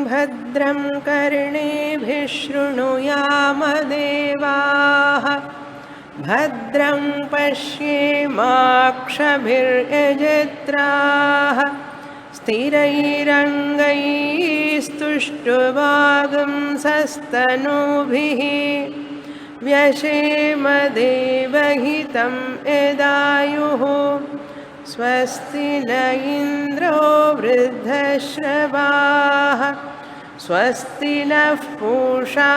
भद्रं कर्णेभिः शृणुयामदेवाः भद्रं पश्येमाक्षभिर्यजत्राः स्थिरैरङ्गैस्तुष्टुवागुंसस्तनूभिः व्यशेमदेवहितं यदायुः स्वस्ति न इन्द्रो वृद्धश्रवाः स्वस्ति नः पूषा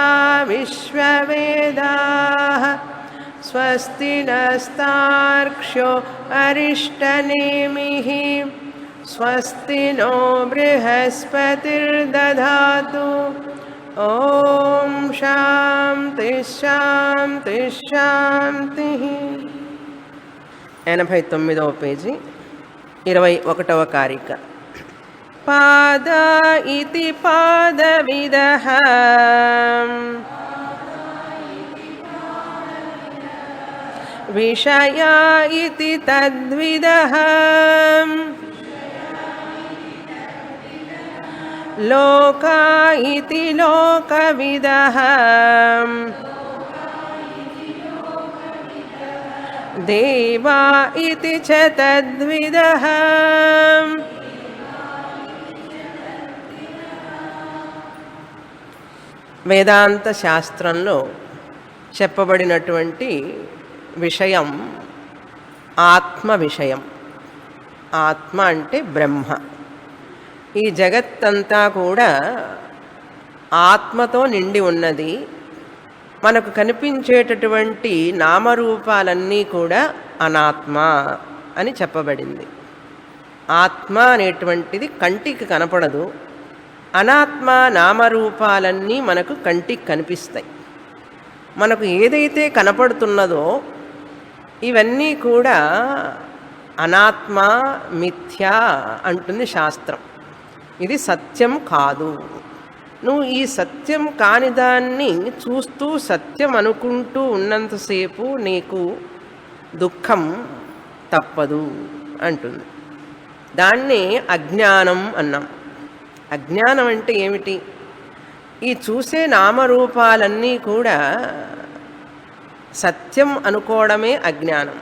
विश्ववेदाः स्वस्ति नस्तार्क्ष्यो अरिष्टनेमिः स्वस्ति नो बृहस्पतिर्दधातु ఓం శాంతి శాంతి శాంతి. 89వ పేజీ 21వ కారిక. పాద ఇతి పాదవిదః విషయ ఇతి తద్విదః లోకా ఇతి లోకవిదః దేవా ఇతి చ తద్విదః. వేదాంత శాస్త్రంలో చెప్పబడినటువంటి విషయం ఆత్మ విషయం. ఆత్మ అంటే బ్రహ్మ. ఈ జగత్తంతా కూడా ఆత్మతో నిండి ఉన్నది. మనకు కనిపించేటటువంటి నామరూపాలన్నీ కూడా అనాత్మ అని చెప్పబడింది. ఆత్మ అనేటువంటిది కంటికి కనపడదు. అనాత్మ నామరూపాలన్నీ మనకు కంటికి కనిపిస్తాయి. మనకు ఏదైతే కనపడుతున్నదో ఇవన్నీ కూడా అనాత్మ, మిథ్య అంటుంది శాస్త్రం. ఇది సత్యం కాదు. నువ్వు ఈ సత్యం కాని దాన్ని చూస్తూ సత్యం అనుకుంటూ ఉన్నంతసేపు నీకు దుఃఖం తప్పదు అంటుంది. దాన్నే అజ్ఞానం అన్నాం. అజ్ఞానం అంటే ఏమిటి? ఈ చూసే నామరూపాలన్నీ కూడా సత్యం అనుకోవడమే అజ్ఞానం.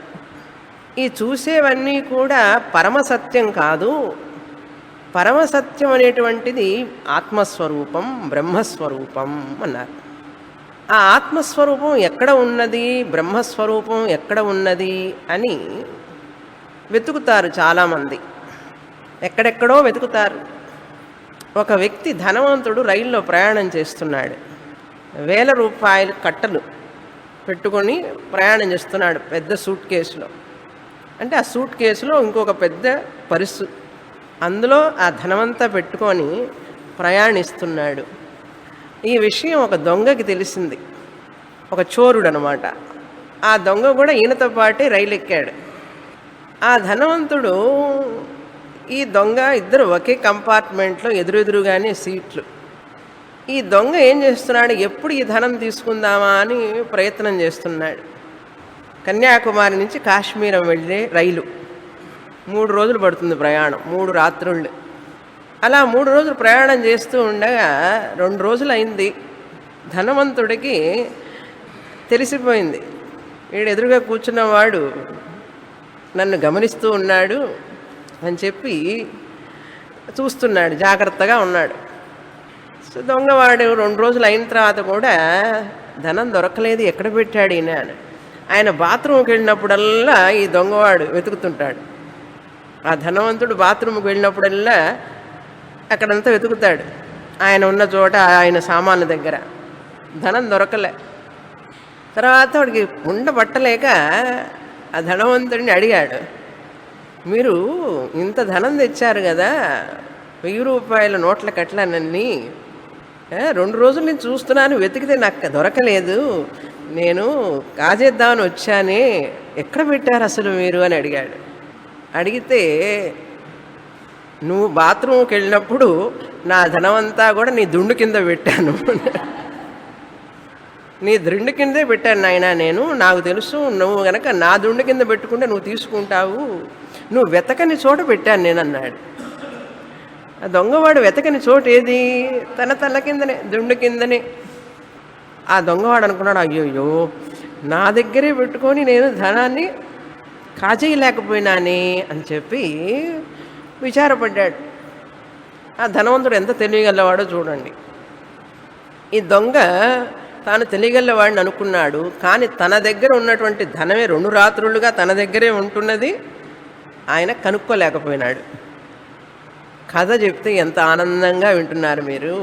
ఈ చూసేవన్నీ కూడా పరమసత్యం కాదు. పరమసత్యం అనేటువంటిది ఆత్మస్వరూపం, బ్రహ్మస్వరూపం అన్నారు. ఆ ఆత్మస్వరూపం ఎక్కడ ఉన్నది, బ్రహ్మస్వరూపం ఎక్కడ ఉన్నది అని వెతుకుతారు చాలామంది. ఎక్కడెక్కడో వెతుకుతారు. ఒక వ్యక్తి ధనవంతుడు రైల్లో ప్రయాణం చేస్తున్నాడు. 1000 రూపాయల కట్టలు పెట్టుకొని ప్రయాణం చేస్తున్నాడు పెద్ద సూట్ కేసులో. అంటే ఆ సూట్ కేసులో ఇంకొక పెద్ద పర్సు, అందులో ఆ ధనమంతా పెట్టుకొని ప్రయాణిస్తున్నాడు. ఈ విషయం ఒక దొంగకి తెలిసింది. ఒక చోరుడు అనమాట. ఆ దొంగ కూడా ఈయనతో పాటే రైలు ఎక్కాడు. ఆ ధనవంతుడు ఈ దొంగ ఇద్దరు ఒకే కంపార్ట్మెంట్లో ఎదురెదురుగానే సీట్లు. ఈ దొంగ ఏం చేస్తున్నాడు? ఎప్పుడు ఈ ధనం తీసుకుందామా అని ప్రయత్నం చేస్తున్నాడు. కన్యాకుమారి నుంచి కాశ్మీరం వెళ్ళే రైలు 3 రోజులు పడుతుంది ప్రయాణం, 3 రాత్రుళ్ళు. అలా 3 రోజులు ప్రయాణం చేస్తూ ఉండగా 2 రోజులు అయింది. ధనవంతుడికి తెలిసిపోయింది, వీడు ఎదురుగా కూర్చున్నవాడు నన్ను గమనిస్తూ ఉన్నాడు అని చెప్పి చూస్తున్నాడు, జాగ్రత్తగా ఉన్నాడు. సో దొంగవాడు 2 రోజులు అయిన తర్వాత కూడా ధనం దొరకలేదు, ఎక్కడ పెట్టాడు ఈయన అని. ఆయన బాత్రూమ్కి వెళ్ళినప్పుడల్లా ఈ దొంగవాడు వెతుకుతుంటాడు. ఆ ధనవంతుడు బాత్రూమ్కి వెళ్ళినప్పుడల్లా అక్కడంతా వెతుకుతాడు, ఆయన ఉన్న చోట, ఆయన సామాన్ల దగ్గర. ధనం దొరకలే. తర్వాత వాడికి ఉండబట్టలేక ఆ ధనవంతుడిని అడిగాడు, మీరు ఇంత ధనం తెచ్చారు కదా, 1000 రూపాయల నోట్ల కట్లనన్నీ 2 రోజుల నుంచి చూస్తున్నాను, వెతికితే నాకు దొరకలేదు, నేను కాజేద్దామని వచ్చానే, ఎక్కడ పెట్టారు అసలు మీరు అని అడిగాడు. అడిగితే, నువ్వు బాత్రూమ్కి వెళ్ళినప్పుడు నా ధనమంతా కూడా నీ దుండు కింద పెట్టాను, నీ దుండు కిందే పెట్టాను నాయన నేను, నాకు తెలుసు నువ్వు గనక నా దుండు కింద పెట్టుకుంటే నువ్వు తీసుకుంటావు, నువ్వు వెతకని చోట పెట్టాను నేను అన్నాడు. ఆ దొంగవాడు వెతకని చోటు ఏది? తన తల కిందనే, దుండు కిందనే. ఆ దొంగవాడు అనుకున్నాడు, అయ్యోయ్యో నా దగ్గరే పెట్టుకొని నేను ధనాన్ని కాజేయలేకపోయినానే అని చెప్పి విచారపడ్డాడు. ఆ ధనవంతుడు ఎంత తెలియగలవాడో చూడండి. ఈ దొంగ తాను తెలియగలవాడిని అనుకున్నాడు, కానీ తన దగ్గర ఉన్నటువంటి ధనమే 2 రాత్రులుగా తన దగ్గరే ఉంటున్నది, ఆయన కనుక్కోలేకపోయినాడు. కథ చెప్తే ఎంత ఆనందంగా వింటున్నారు మీరు.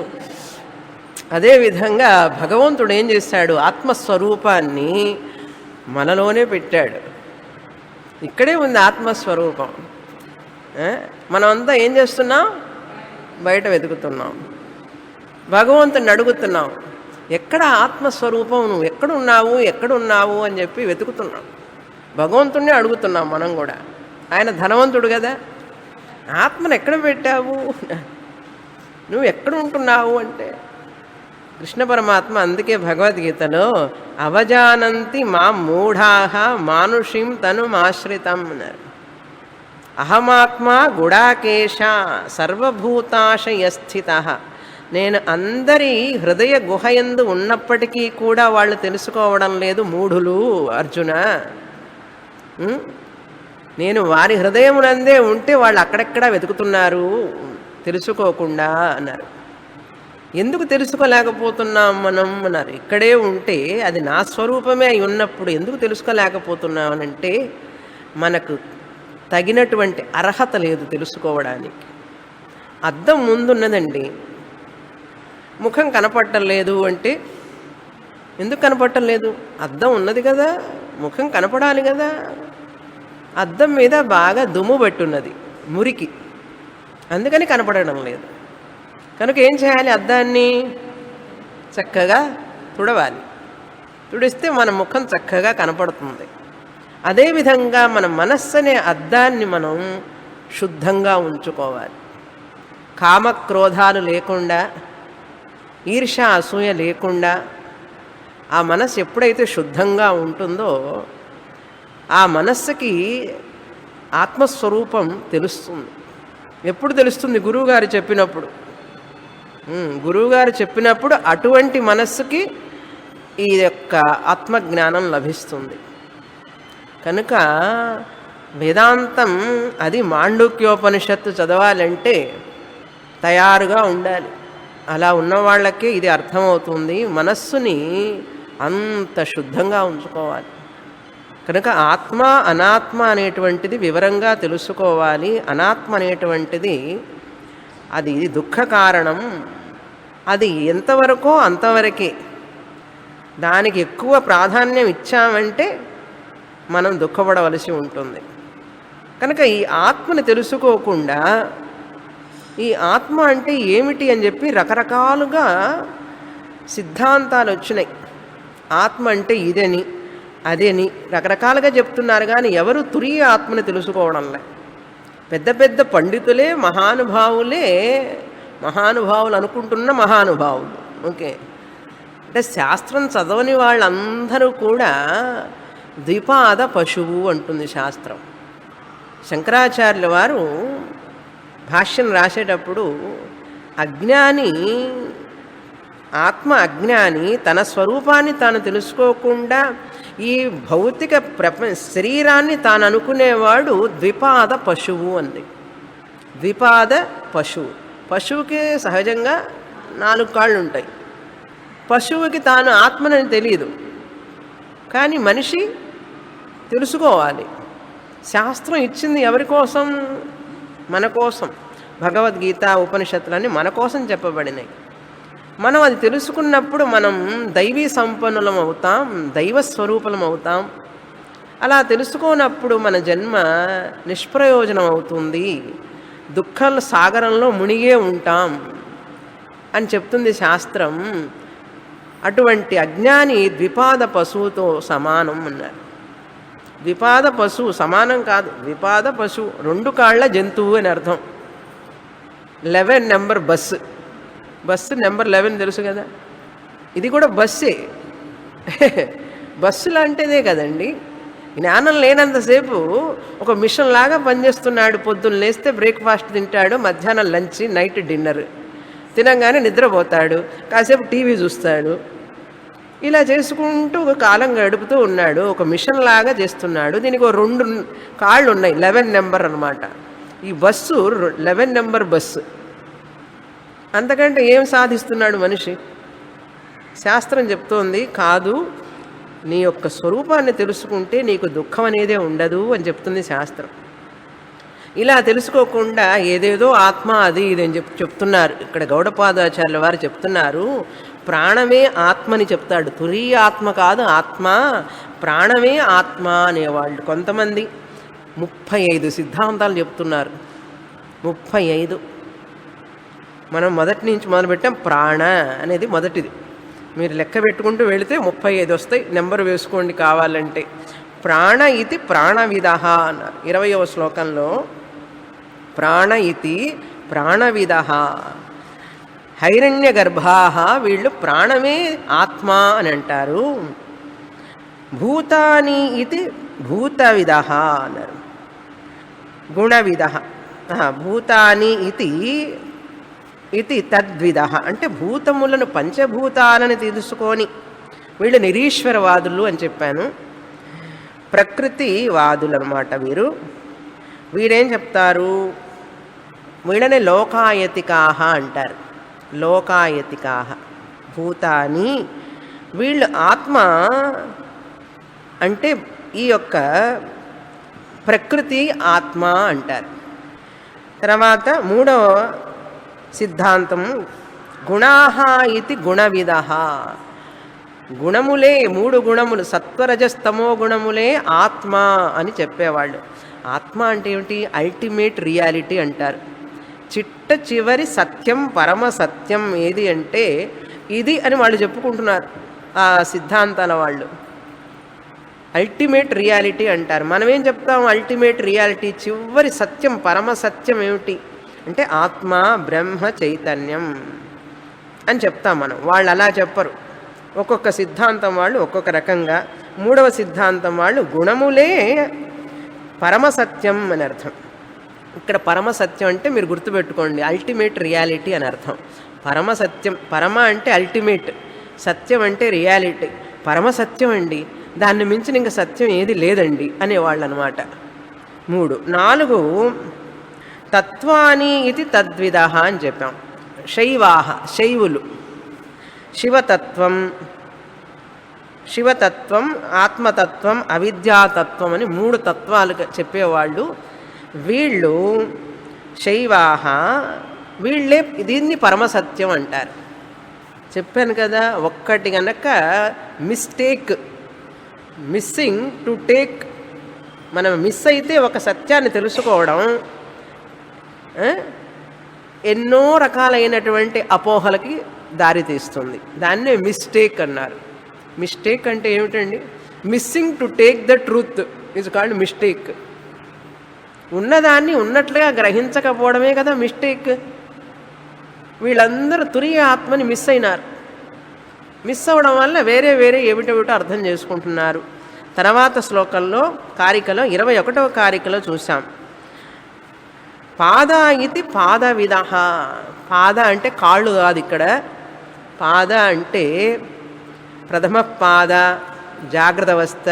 అదేవిధంగా భగవంతుడు ఏం చేశాడు? ఆత్మస్వరూపాన్ని మనలోనే పెట్టాడు. ఇక్కడే ఉంది ఆత్మస్వరూపం. మనమంతా ఏం చేస్తున్నాం? బయట వెతుకుతున్నాం. భగవంతుని అడుగుతున్నాం, ఎక్కడ ఆత్మస్వరూపం, నువ్వు ఎక్కడున్నావు అని చెప్పి వెతుకుతున్నాం. భగవంతుడిని అడుగుతున్నాం మనం కూడా. ఆయన ధనవంతుడు కదా, ఆత్మను ఎక్కడ పెట్టావు, నువ్వు ఎక్కడ ఉంటున్నావు అంటే కృష్ణ పరమాత్మ అందుకే భగవద్గీతలో అవజానంతి మా మూఢాహ మానుషిం తనుమాశ్రితం అన్నారు. అహమాత్మా గుడాకేశ సర్వభూతాశయస్థిత. నేను అందరి హృదయ గుహయందు ఉన్నప్పటికీ కూడా వాళ్ళు తెలుసుకోవడం లేదు మూఢులు అర్జున. నేను వారి హృదయమునందే ఉంటే వాళ్ళు అక్కడెక్కడా వెతుకుతున్నారు తెలుసుకోకుండా అన్నారు. ఎందుకు తెలుసుకోలేకపోతున్నాం మనం అన్నారు. ఇక్కడే ఉంటే అది నా స్వరూపమే అయి ఉన్నప్పుడు ఎందుకు తెలుసుకోలేకపోతున్నామనంటే మనకు తగినటువంటి అర్హత లేదు తెలుసుకోవడానికి. అద్దం ముందున్నదండి, ముఖం కనపడటం లేదు అంటే ఎందుకు కనపడటం లేదు? అద్దం ఉన్నది కదా, ముఖం కనపడాలి కదా. అద్దం మీద బాగా దుమ్ము పెట్టున్నది, మురికి, అందుకని కనపడడం లేదు. కనుక ఏం చేయాలి? అద్దాన్ని చక్కగా తుడవాలి. తుడిస్తే మన ముఖం చక్కగా కనపడుతుంది. అదేవిధంగా మన మనస్సు అనే అద్దాన్ని మనం శుద్ధంగా ఉంచుకోవాలి. కామక్రోధాలు లేకుండా, ఈర్ష్య అసూయ లేకుండా ఆ మనస్సు ఎప్పుడైతే శుద్ధంగా ఉంటుందో ఆ మనస్సుకి ఆత్మస్వరూపం తెలుస్తుంది. ఎప్పుడు తెలుస్తుంది? గురువుగారు చెప్పినప్పుడు. గురువుగారు చెప్పినప్పుడు అటువంటి మనస్సుకి ఈ యొక్క ఆత్మజ్ఞానం లభిస్తుంది. కనుక వేదాంతం అది మాండూక్యోపనిషత్తు చదవాలంటే తయారుగా ఉండాలి. అలా ఉన్న వాళ్ళకే ఇది అర్థమవుతుంది. మనస్సుని అంత శుద్ధంగా ఉంచుకోవాలి. కనుక ఆత్మ అనాత్మ అనేటువంటిది వివరంగా తెలుసుకోవాలి. అనాత్మ అనేటువంటిది అది దుఃఖ కారణం, అది ఎంతవరకో అంతవరకే. దానికి ఎక్కువ ప్రాధాన్యం ఇచ్చామంటే మనం దుఃఖపడవలసి ఉంటుంది. కనుక ఈ ఆత్మని తెలుసుకోకుండా ఈ ఆత్మ అంటే ఏమిటి అని చెప్పి రకరకాలుగా సిద్ధాంతాలు వచ్చినాయి. ఆత్మ అంటే ఇదని అదేని రకరకాలుగా చెప్తున్నారు, కానీ ఎవరు తురియ ఆత్మని తెలుసుకోవడంలే. పెద్ద పెద్ద పండితులే మహానుభావులు అనుకుంటున్న మహానుభావులు. ఓకే, అంటే శాస్త్రం చదవని వాళ్ళందరూ కూడా ద్విపాద పశువు అంటుంది శాస్త్రం. శంకరాచార్యుల వారు భాష్యం రాసేటప్పుడు అజ్ఞాని, ఆత్మ అజ్ఞాని తన స్వరూపాన్ని తాను తెలుసుకోకుండా ఈ భౌతిక శరీరాన్ని తాను అనుకునేవాడు ద్విపాద పశువు అంది. ద్విపాద పశువు. పశువుకి సహజంగా 4 కాళ్ళు ఉంటాయి. పశువుకి తాను ఆత్మనని తెలియదు, కానీ మనిషి తెలుసుకోవాలి. శాస్త్రం ఇచ్చింది ఎవరి కోసం? మన కోసం. భగవద్గీత ఉపనిషత్తులన్నీ మన కోసం చెప్పబడినాయి. మనం అది తెలుసుకున్నప్పుడు మనం దైవీ సంపన్నులం అవుతాం, దైవస్వరూపులం అవుతాం. అలా తెలుసుకోనప్పుడు మన జన్మ నిష్ప్రయోజనం అవుతుంది, దుఃఖాల సాగరంలో మునిగే ఉంటాం అని చెప్తుంది శాస్త్రం. అటువంటి అజ్ఞాని ద్విపాద పశువుతో సమానం అన్నారు. ద్విపాద పశువు సమానం కాదు, ద్విపాద పశువు, 2 కాళ్ళ జంతువు అని అర్థం. 11 నెంబర్ బస్సు నెంబర్ 11 తెలుసు కదా, ఇది కూడా బస్సే. బస్సు లాంటిదే కదండి. జ్ఞానం లేనంతసేపు ఒక మిషన్ లాగా పనిచేస్తున్నాడు. పొద్దున్న లేస్తే బ్రేక్ఫాస్ట్ తింటాడు, మధ్యాహ్నం లంచ్, నైట్ డిన్నర్, తినగానే నిద్రపోతాడు, కాసేపు టీవీ చూస్తాడు. ఇలా చేసుకుంటూ ఒక కాలం గడుపుతూ ఉన్నాడు. ఒక మిషన్ లాగా చేస్తున్నాడు. దీనికి 2 కాళ్ళు ఉన్నాయి, 11 నెంబర్ అనమాట. ఈ బస్సు 11 నెంబర్ బస్సు. అంతకంటే ఏం సాధిస్తున్నాడు మనిషి? శాస్త్రం చెప్తోంది కాదు, నీ యొక్క స్వరూపాన్ని తెలుసుకుంటే నీకు దుఃఖం అనేదే ఉండదు అని చెప్తుంది శాస్త్రం. ఇలా తెలుసుకోకుండా ఏదేదో ఆత్మ అది ఇది అని చెప్తున్నారు. ఇక్కడ గౌడపాదాచార్యుల వారు చెప్తున్నారు, ప్రాణమే ఆత్మని చెప్తాడు. తురీయ ఆత్మ కాదు ఆత్మ, ప్రాణమే ఆత్మ అనేవాళ్ళు కొంతమంది. 35 సిద్ధాంతాలు చెప్తున్నారు. 35 మనం మొదటి నుంచి మొదలుపెట్టాం. ప్రాణ అనేది మొదటిది. మీరు లెక్క పెట్టుకుంటూ వెళితే 35 వస్తాయి. నెంబర్ వేసుకోండి కావాలంటే. ప్రాణ ఇతి ప్రాణవిద అన్నారు 20వ శ్లోకంలో. ప్రాణ ఇతి ప్రాణవిద హైరణ్య గర్భా, వీళ్ళు ప్రాణమే ఆత్మ అని అంటారు. భూతాని ఇది భూతవిద అన్నారు. గుణవిద. భూతాని ఇది తద్విద అంటే భూతములను పంచభూతాలను తెలుసుకొని వీళ్ళు నిరీశ్వరవాదులు అని చెప్పాను. ప్రకృతివాదులు అన్నమాట వీరు. వీరేం చెప్తారు? వీళ్ళనే లోకాయతికాహ అంటారు. లోకాయతికాహ భూతాని. వీళ్ళు ఆత్మ అంటే ఈ యొక్క ప్రకృతి ఆత్మ అంటారు. తర్వాత 3వ సిద్ధాంతం గుణాహ ఇది గుణవిద. గుణములే 3 గుణములు సత్వరజస్తమో గుణములే ఆత్మ అని చెప్పేవాళ్ళు. ఆత్మ అంటే ఏమిటి? అల్టిమేట్ రియాలిటీ అంటారు. చిట్ట చివరి సత్యం, పరమ సత్యం ఏది అంటే ఇది అని వాళ్ళు చెప్పుకుంటున్నారు ఆ సిద్ధాంతాల వాళ్ళు. అల్టిమేట్ రియాలిటీ అంటారు. మనం ఏం చెప్తాం? అల్టిమేట్ రియాలిటీ, చివరి సత్యం, పరమ సత్యం ఏమిటి అంటే ఆత్మ, బ్రహ్మ చైతన్యం అని చెప్తాం మనం. వాళ్ళు అలా చెప్పరు. ఒక్కొక్క సిద్ధాంతం వాళ్ళు ఒక్కొక్క రకంగా. 3వ సిద్ధాంతం వాళ్ళు గుణములే పరమసత్యం అని అర్థం. ఇక్కడ పరమసత్యం అంటే మీరు గుర్తుపెట్టుకోండి, అల్టిమేట్ రియాలిటీ అని అర్థం. పరమసత్యం, పరమ అంటే అల్టిమేట్, సత్యం అంటే రియాలిటీ. పరమసత్యం అండి, దాన్ని మించిన ఇంకా సత్యం ఏది లేదండి అనేవాళ్ళు అనమాట. 3. 4 తత్వాని ఇది తద్విద అని చెప్పాం. శైవాహ, శైవులు. శివతత్వం, ఆత్మతత్వం, అవిద్యాతత్వం అని 3 తత్వాలు చెప్పేవాళ్ళు వీళ్ళు. శైవాహ వీళ్ళే దీన్ని పరమసత్యం అంటారు. చెప్పాను కదా, ఒక్కటి కనుక మిస్సింగ్ టు టేక్, మనం మిస్ అయితే ఒక సత్యాన్ని తెలుసుకోవడం ఎన్నో రకాలైనటువంటి అపోహలకి దారితీస్తుంది. దాన్నే మిస్టేక్ అన్నారు. మిస్టేక్ అంటే ఏమిటండి? Missing to take the truth is called mistake. ఉన్నదాన్ని ఉన్నట్లుగా గ్రహించకపోవడమే కదా మిస్టేక్. వీళ్ళందరూ తురియ ఆత్మని మిస్ అయినారు. మిస్ అవ్వడం వల్ల వేరే ఏమిటేమిటో అర్థం చేసుకుంటున్నారు. తర్వాత శ్లోకంలో కారికలో 21వ కారికలో చూసాం. పాద ఇది పాదవిద. పాద అంటే కాళ్ళు కాదు ఇక్కడ. పాద అంటే ప్రథమ పాద జాగ్రత్త అవస్థ,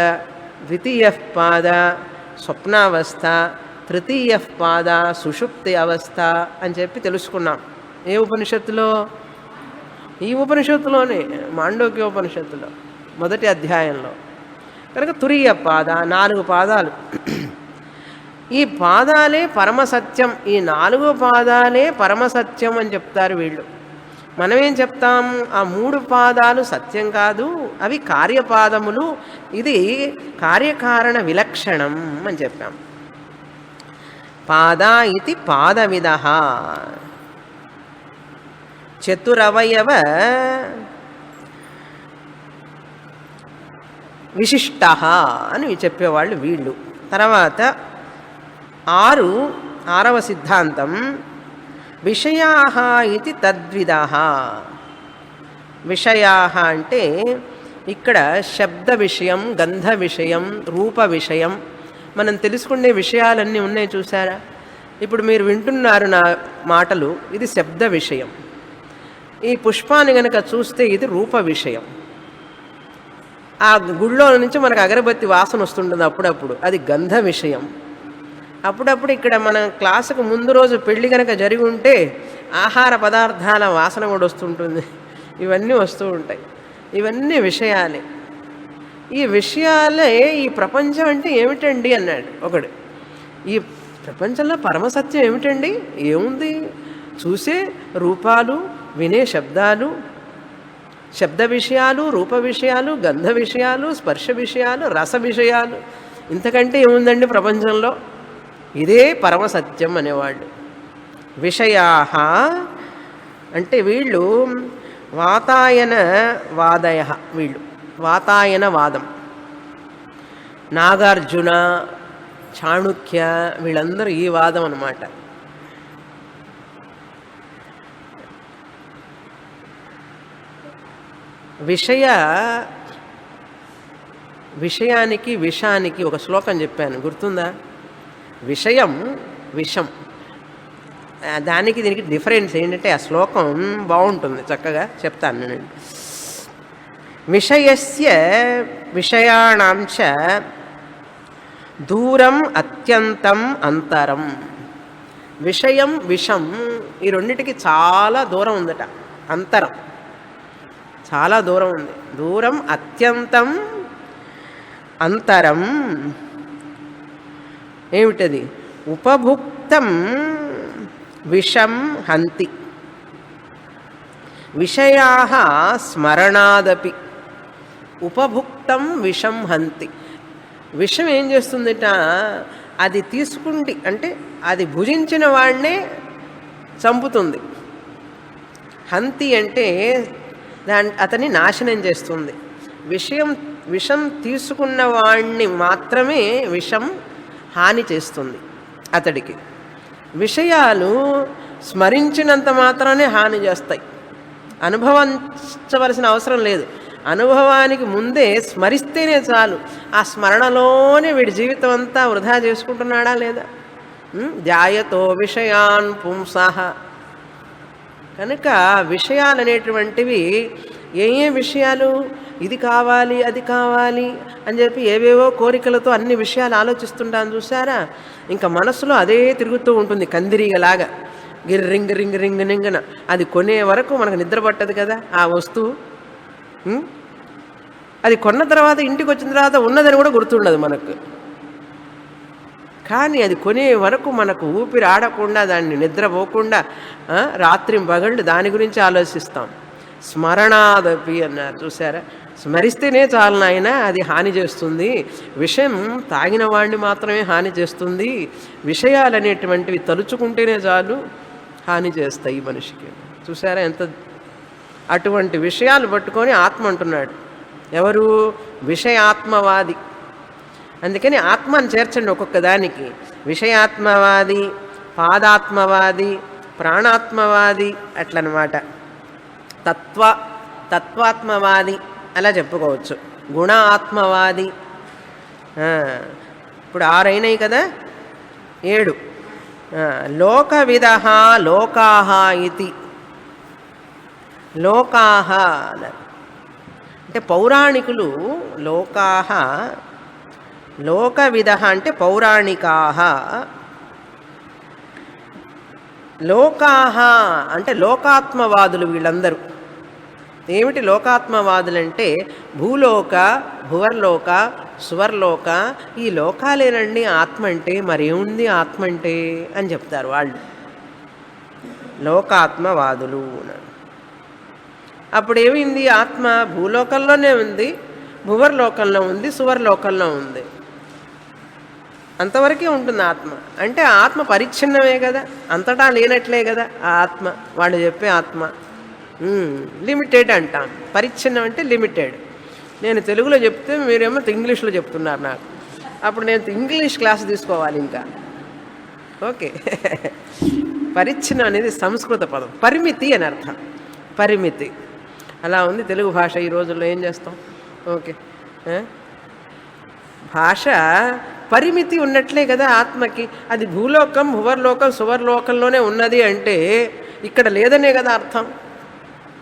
ద్వితీయ పాద స్వప్నావస్థ, తృతీయ పాద సుషుప్తి అవస్థ అని చెప్పి తెలుసుకున్నాం. ఏ ఉపనిషత్తులో? ఈ ఉపనిషత్తులోనే, మాండోక్య ఉపనిషత్తులో 1వ అధ్యాయంలో. కనుక తురీయ పాద 4 పాదాలు. ఈ పాదాలే పరమసత్యం, ఈ 4 పాదాలే పరమసత్యం అని చెప్తారు వీళ్ళు. మనమేం చెప్తాం? ఆ 3 పాదాలు సత్యం కాదు, అవి కార్యపాదములు, ఇది కార్యకారణ విలక్షణం అని చెప్పాం. పాద ఇది పాదవిద. చతురవయవ విశిష్ట అని చెప్పేవాళ్ళు వీళ్ళు. తర్వాత 6వ సిద్ధాంతం విషయాః ఇది తద్విదః. విషయాః అంటే ఇక్కడ శబ్ద విషయం, గంధ విషయం, రూప విషయం, మనం తెలుసుకునే విషయాలన్నీ ఉన్నాయి చూసారా. ఇప్పుడు మీరు వింటున్నారు నా మాటలు, ఇది శబ్ద విషయం. ఈ పుష్పాన్ని గనక చూస్తే ఇది రూప విషయం. ఆ గుళ్ళో నుంచి మనకు అగరబత్తి వాసన వస్తుంటుంది అప్పుడప్పుడు, అది గంధ విషయం. అప్పుడప్పుడు ఇక్కడ మన క్లాసుకు ముందు రోజు పెళ్ళి కనుక జరిగి ఉంటే ఆహార పదార్థాల వాసన కూడా వస్తుంటుంది. ఇవన్నీ వస్తూ ఉంటాయి. ఇవన్నీ విషయాలే. ఈ విషయాలే ఈ ప్రపంచం అంటే ఏమిటండి అన్నాడు ఒకడు. ఈ ప్రపంచంలో పరమసత్యం ఏమిటండి? ఏముంది? చూసే రూపాలు, వినే శబ్దాలు, శబ్ద విషయాలు, రూప విషయాలు, గంధ విషయాలు, స్పర్శ విషయాలు, రస విషయాలు, ఇంతకంటే ఏముందండి ప్రపంచంలో? ఇదే పరమసత్యం అనేవాళ్ళు. విషయాః అంటే వీళ్ళు వాతాయన వాదయ, వీళ్ళు వాతాయన వాదం. నాగార్జున, చాణుక్య వీళ్ళందరూ ఈ వాదం అన్నమాట. విషయానికి విషానికి ఒక శ్లోకం చెప్పాను, గుర్తుందా? విషయం విషం, దానికి దీనికి డిఫరెన్స్ ఏంటంటే ఆ శ్లోకం బాగుంటుంది, చక్కగా చెప్తాను నేను. విషయస్య విషయాణాంచ దూరం అత్యంతం అంతరం. విషయం విషం ఈ రెండిటికి చాలా దూరం ఉందట, అంతరం చాలా దూరం ఉంది. దూరం అత్యంతం అంతరం ఏమిటది? ఉపభుక్తం విషం హంతి విషయాః స్మరణాదపి. ఉపభుక్తం విషం హంతి. విషం ఏం చేస్తుందిట? అది తీసుకుంటే అంటే అది భుజించిన వాడినే చంపుతుంది. హంతి అంటే అతన్ని నాశనం చేస్తుంది. విషం తీసుకున్న వాణ్ణి మాత్రమే విషం హాని చేస్తుంది అతడికి. విషయాలు స్మరించినంత మాత్రానే హాని చేస్తాయి, అనుభవించవలసిన అవసరం లేదు. అనుభవానికి ముందే స్మరిస్తేనే చాలు. ఆ స్మరణలోనే వీడి జీవితం అంతా వృధా చేసుకుంటున్నాడా లేదా? ధ్యాయతో విషయాన్ పుంసః. కనుక విషయాలు అనేటువంటివి ఏ విషయాలు? ఇది కావాలి, అది కావాలి అని చెప్పి ఏవేవో కోరికలతో అన్ని విషయాలు ఆలోచిస్తుంటాను చూసారా. ఇంకా మనసులో అదే తిరుగుతూ ఉంటుంది కందిరీగలాగా, రింగ్ రింగ్ రింగ్ రింగన. అది కొనే వరకు మనకు నిద్ర పట్టదు కదా ఆ వస్తువు. అది కొన్న తర్వాత ఇంటికి వచ్చిన తర్వాత ఉన్నదని కూడా గుర్తుండదు మనకు. కానీ అది కొనే వరకు మనకు ఊపిరి ఆడకుండా, దాన్ని నిద్రపోకుండా రాత్రి పగళ్ళు దాని గురించి ఆలోచిస్తాం. స్మరణాదపి అన్నారు చూసారా. స్మరిస్తేనే చాలు నాయన, అది హాని చేస్తుంది. విషయం తాగిన వాడిని మాత్రమే హాని చేస్తుంది. విషయాలు అనేటువంటివి తలుచుకుంటేనే చాలు హాని చేస్తాయి మనిషికి. చూసారా ఎంత? అటువంటి విషయాలు పట్టుకొని ఆత్మ అంటున్నాడు. ఎవరు? విషయాత్మవాది. అందుకని ఆత్మని చేర్చండి ఒక్కొక్క దానికి. విషయాత్మవాది, పాదాత్మవాది, ప్రాణాత్మవాది అట్లనమాట. తత్వాత్మవాది అలా చెప్పుకోవచ్చు. గుణ ఆత్మవాది. ఇప్పుడు 6 అయినాయి కదా, 7. లోకవిద లోకాహ ఇది. లోకాహ అంటే పౌరాణికులు. లోకాహ లోకవిద అంటే పౌరాణికాహ. లోకాహ అంటే లోకాత్మవాదులు వీళ్ళందరూ. ఏమిటి లోకాత్మవాదులంటే? భూలోక, భువర్లోక, సువర్లోక ఈ లోకాలేనండి ఆత్మ అంటే. మరేముంది ఆత్మ అంటే అని చెప్తారు వాళ్ళు, లోకాత్మవాదులు. అప్పుడేమైంది? ఆత్మ భూలోకంలోనే ఉంది, భువర్లోకంలో ఉంది, సువర్లోకంలో ఉంది. అంతవరకే ఉంటుంది ఆత్మ. అంటే ఆత్మ పరిచ్ఛిన్నమే కదా, అంతటా లేనట్లే కదా ఆ ఆత్మ. వాళ్ళు చెప్పే ఆత్మ లిమిటెడ్ అంటాం. పరిచ్ఛిన్నం అంటే లిమిటెడ్. నేను తెలుగులో చెప్తే మీరేమో ఇంగ్లీష్లో చెప్తున్నారు నాకు. అప్పుడు నేను ఇంగ్లీష్ క్లాస్ తీసుకోవాలి ఇంకా. ఓకే. పరిచ్ఛిన్నం అనేది సంస్కృత పదం, పరిమితి అని అర్థం. పరిమితి అలా ఉంది తెలుగు భాష. ఈ రోజుల్లో ఏం చేస్తాం? ఓకే. భాష పరిమితి ఉన్నట్లే కదా ఆత్మకి. అది భూలోకం, భువర్లోకం, సువర్లోకంలోనే ఉన్నది అంటే ఇక్కడ లేదనే కదా అర్థం.